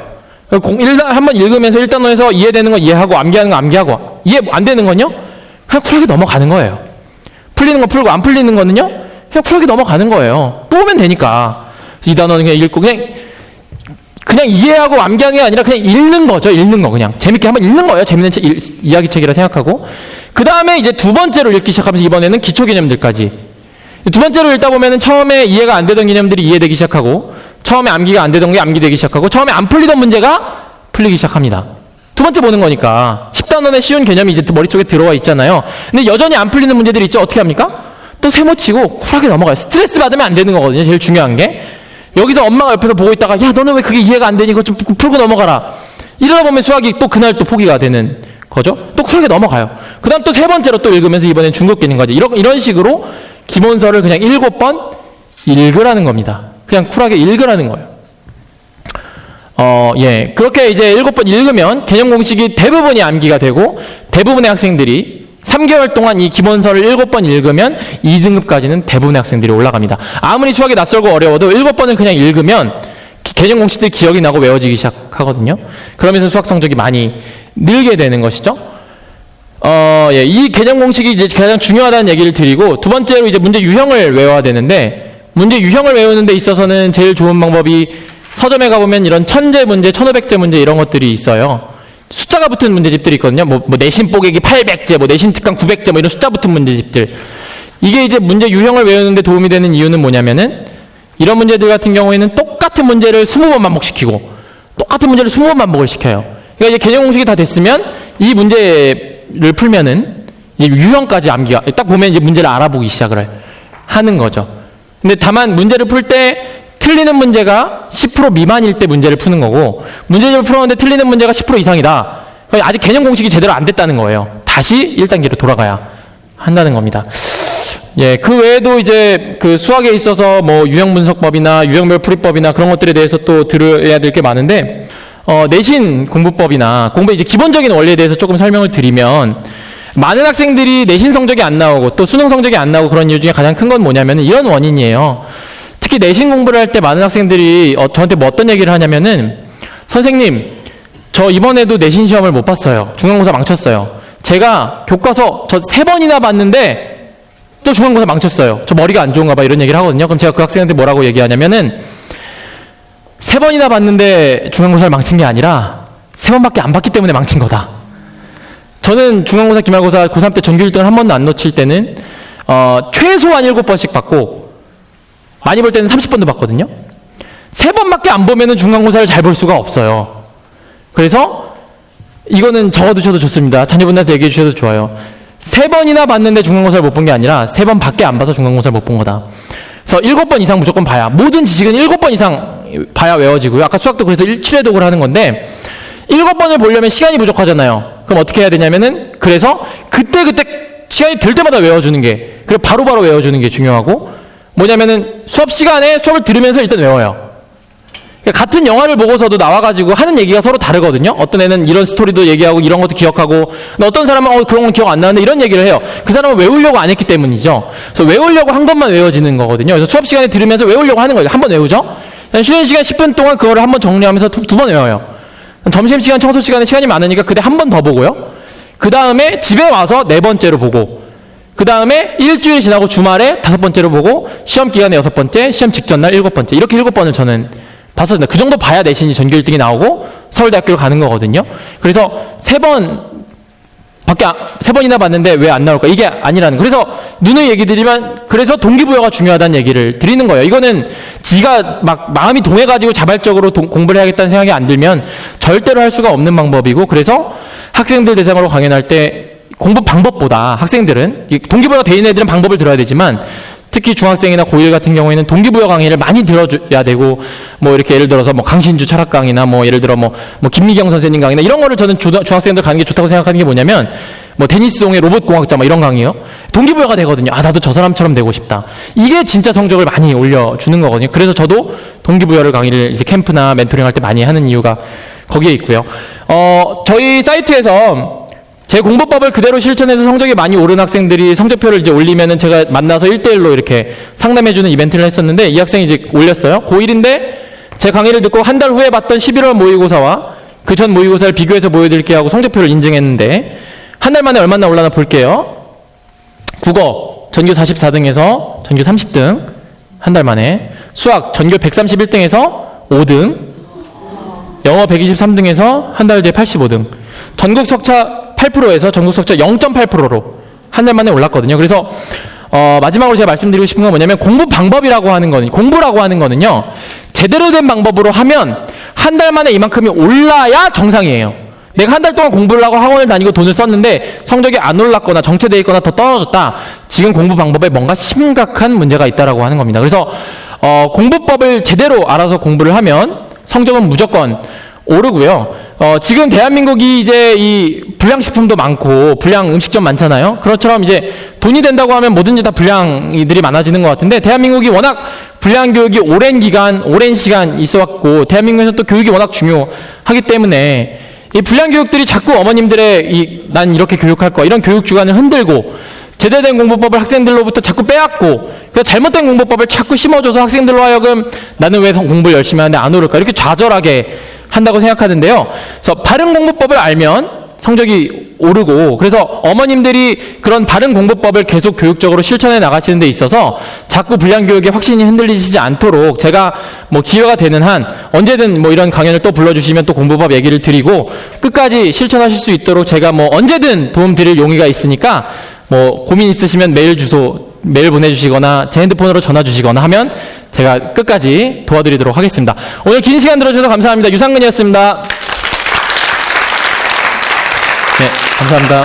한번 읽으면서 1단원에서 이해되는 거 이해하고, 암기하는 거 암기하고, 이해 안 되는 건요? 그냥 쿨하게 넘어가는 거예요. 풀리는 거 풀고, 안 풀리는 거는요? 그냥 쿨하게 넘어가는 거예요. 또 오면 되니까. 2단원은 그냥 읽고, 그냥 그냥 이해하고 암기하는 게 아니라 그냥 읽는 거죠. 읽는 거 그냥 재밌게 한번 읽는 거예요. 재밌는 이야기책이라 생각하고 그 다음에 이제 두 번째로 읽기 시작하면서 이번에는 기초 개념들까지 두 번째로 읽다 보면은 처음에 이해가 안 되던 개념들이 이해되기 시작하고 처음에 암기가 안 되던 게 암기되기 시작하고 처음에 안 풀리던 문제가 풀리기 시작합니다. 두 번째 보는 거니까 10단원의 쉬운 개념이 이제 머릿속에 들어와 있잖아요. 근데 여전히 안 풀리는 문제들이 있죠. 어떻게 합니까? 또 세모치고 쿨하게 넘어가요. 스트레스 받으면 안 되는 거거든요. 제일 중요한 게 여기서 엄마가 옆에서 보고 있다가 야 너는 왜 그게 이해가 안 되니? 그거 좀 풀고 넘어가라. 이러다 보면 수학이 또 그날 또 포기가 되는 거죠. 또 쿨하게 넘어가요. 그 다음 또 세 번째로 또 읽으면서 이번엔 중국 개념까지 이런 식으로 기본서를 그냥 7번 읽으라는 겁니다. 그냥 쿨하게 읽으라는 거예요. 예. 그렇게 이제 7번 읽으면 개념 공식이 대부분이 암기가 되고 대부분의 학생들이 3개월 동안 이 기본서를 7번 읽으면 2등급까지는 대부분의 학생들이 올라갑니다. 아무리 수학이 낯설고 어려워도 7번을 그냥 읽으면 개념 공식들 기억이 나고 외워지기 시작하거든요. 그러면서 수학 성적이 많이 늘게 되는 것이죠. 예. 이 개념 공식이 이제 가장 중요하다는 얘기를 드리고 두 번째로 이제 문제 유형을 외워야 되는데 문제 유형을 외우는 데 있어서는 제일 좋은 방법이 서점에 가보면 이런 1000제 문제, 1500제 문제 이런 것들이 있어요. 숫자가 붙은 문제집들이 있거든요. 뭐 내신 뽀개기 800제, 뭐 내신 특강 900제, 뭐 이런 숫자 붙은 문제집들. 이게 이제 문제 유형을 외우는 데 도움이 되는 이유는 뭐냐면은 이런 문제들 같은 경우에는 똑같은 문제를 20번 반복시키고 똑같은 문제를 20번 반복을 시켜요. 그러니까 이제 개념 공식이 다 됐으면 이 문제를 풀면은 이제 유형까지 암기가 딱 보면 이제 문제를 알아보기 시작을 하는 거죠. 근데 다만 문제를 풀 때 틀리는 문제가 10% 미만일 때 문제를 푸는 거고 문제집을 풀었는데 틀리는 문제가 10% 이상이다. 아직 개념 공식이 제대로 안 됐다는 거예요. 다시 1단계로 돌아가야 한다는 겁니다. 예, 그 외에도 이제 그 수학에 있어서 뭐 유형 분석법이나 유형별 풀이법이나 그런 것들에 대해서 또 들어야 될 게 많은데 내신 공부법이나 공부의 이제 기본적인 원리에 대해서 조금 설명을 드리면 많은 학생들이 내신 성적이 안 나오고 또 수능 성적이 안 나오고 그런 이유 중에 가장 큰 건 뭐냐면 이런 원인이에요. 특히 내신 공부를 할 때 많은 학생들이 저한테 뭐 어떤 얘기를 하냐면은 선생님 저 이번에도 내신 시험을 못 봤어요. 중간고사 망쳤어요. 제가 교과서 저 3번이나 봤는데 또 중간고사 망쳤어요. 저 머리가 안 좋은가 봐 이런 얘기를 하거든요. 그럼 제가 그 학생한테 뭐라고 얘기하냐면은 3번이나 봤는데 중간고사를 망친 게 아니라 3번밖에 안 봤기 때문에 망친 거다. 저는 중간고사, 기말고사, 고3 때 전교 1등을 한 번도 안 놓칠 때는 최소한 7번씩 봤고 많이 볼 때는 30번도 봤거든요. 3번밖에 안 보면은 중간고사를 잘 볼 수가 없어요. 그래서 이거는 적어두셔도 좋습니다. 자녀분들한테 얘기해 주셔도 좋아요. 3번이나 봤는데 중간고사를 못 본 게 아니라 3번 밖에 안 봐서 중간고사를 못 본 거다. 그래서 7번 이상 무조건 봐야 모든 지식은 7번 이상 봐야 외워지고요. 아까 수학도 그래서 7회독을 하는 건데 7번을 보려면 시간이 부족하잖아요. 그럼 어떻게 해야 되냐면은 그래서 그때 시간이 될 때마다 외워주는 게 그리고 바로바로 외워주는 게 중요하고 뭐냐면은 수업 시간에 수업을 들으면서 일단 외워요. 그러니까 같은 영화를 보고서도 나와가지고 하는 얘기가 서로 다르거든요. 어떤 애는 이런 스토리도 얘기하고 이런 것도 기억하고 어떤 사람은 그런 건 기억 안 나는데 이런 얘기를 해요. 그 사람은 외우려고 안 했기 때문이죠. 그래서 외우려고 한 것만 외워지는 거거든요. 그래서 수업 시간에 들으면서 외우려고 하는 거예요. 한 번 외우죠. 쉬는 시간 10분 동안 그거를 한 번 정리하면서 두 번 외워요. 점심시간 청소 시간에 시간이 많으니까 그때 한 번 더 보고요. 그 다음에 집에 와서 4번째로 보고 그 다음에 일주일 지나고 주말에 5번째로 보고 시험 기간에 6번째, 시험 직전 날 7번째 이렇게 7번을 저는 봤었는데 그 정도 봐야 내신이 전교 1등이 나오고 서울대학교로 가는 거거든요. 그래서 3번이나 봤는데 왜 안 나올까? 이게 아니라는 거예요. 그래서 누누이 얘기 드리면 그래서 동기부여가 중요하다는 얘기를 드리는 거예요. 이거는 지가 막 마음이 동해가지고 자발적으로 공부를 해야겠다는 생각이 안 들면 절대로 할 수가 없는 방법이고 그래서 학생들 대상으로 강연할 때 공부 방법보다 학생들은 동기부여가 돼 있는 애들은 방법을 들어야 되지만 특히 중학생이나 고1 같은 경우에는 동기부여 강의를 많이 들어줘야 되고 뭐 이렇게 예를 들어서 뭐 강신주 철학 강의나 뭐 예를 들어 뭐 김미경 선생님 강의나 이런 거를 저는 중학생들 가는 게 좋다고 생각하는 게 뭐냐면 뭐 데니스옹의 로봇공학자 뭐 이런 강의요. 동기부여가 되거든요. 아 나도 저 사람처럼 되고 싶다. 이게 진짜 성적을 많이 올려주는 거거든요. 그래서 저도 동기부여를 강의를 이제 캠프나 멘토링 할 때 많이 하는 이유가 거기에 있고요. 저희 사이트에서 제 공부법을 그대로 실천해서 성적이 많이 오른 학생들이 성적표를 이제 올리면은 제가 만나서 1대1로 이렇게 상담해주는 이벤트를 했었는데 이 학생이 이제 올렸어요. 고1인데 제 강의를 듣고 한 달 후에 봤던 11월 모의고사와 그 전 모의고사를 비교해서 보여드릴게요 하고 성적표를 인증했는데 한 달 만에 얼마나 올라나 볼게요. 국어 전교 44등에서 전교 30등 한 달 만에 수학 전교 131등에서 5등 영어 123등에서 한 달 뒤에 85등. 전국 석차 8%에서 전국 석차 0.8%로 한 달 만에 올랐거든요. 그래서 마지막으로 제가 말씀드리고 싶은 건 뭐냐면 공부라고 하는 거는요. 제대로 된 방법으로 하면 한 달 만에 이만큼이 올라야 정상이에요. 내가 한 달 동안 공부를 하고 학원을 다니고 돈을 썼는데 성적이 안 올랐거나 정체되어 있거나 더 떨어졌다. 지금 공부 방법에 뭔가 심각한 문제가 있다라고 하는 겁니다. 그래서 공부법을 제대로 알아서 공부를 하면 성적은 무조건 오르고요. 지금 대한민국이 이제 이 불량식품도 많고 불량 음식점 많잖아요. 그것처럼 이제 돈이 된다고 하면 뭐든지 다 불량이들이 많아지는 것 같은데 대한민국이 워낙 불량 교육이 오랜 시간 있어왔고 대한민국에서 또 교육이 워낙 중요하기 때문에 이 불량 교육들이 자꾸 어머님들의 난 이렇게 교육할 거야 이런 교육 주관을 흔들고 제대로 된 공부법을 학생들로부터 자꾸 빼앗고 그 잘못된 공부법을 자꾸 심어줘서 학생들로 하여금 나는 왜 공부를 열심히 하는데 안 오를까 이렇게 좌절하게 한다고 생각하는데요. 그래서 바른 공부법을 알면 성적이 오르고 그래서 어머님들이 그런 바른 공부법을 계속 교육적으로 실천해 나가시는 데 있어서 자꾸 불량교육의 확신이 흔들리시지 않도록 제가 뭐 기회가 되는 한 언제든 뭐 이런 강연을 또 불러주시면 또 공부법 얘기를 드리고 끝까지 실천하실 수 있도록 제가 뭐 언제든 도움 드릴 용의가 있으니까 뭐 고민 있으시면 메일 보내주시거나 제 핸드폰으로 전화 주시거나 하면 제가 끝까지 도와드리도록 하겠습니다. 오늘 긴 시간 들어주셔서 감사합니다. 유상근이었습니다. 네, 감사합니다.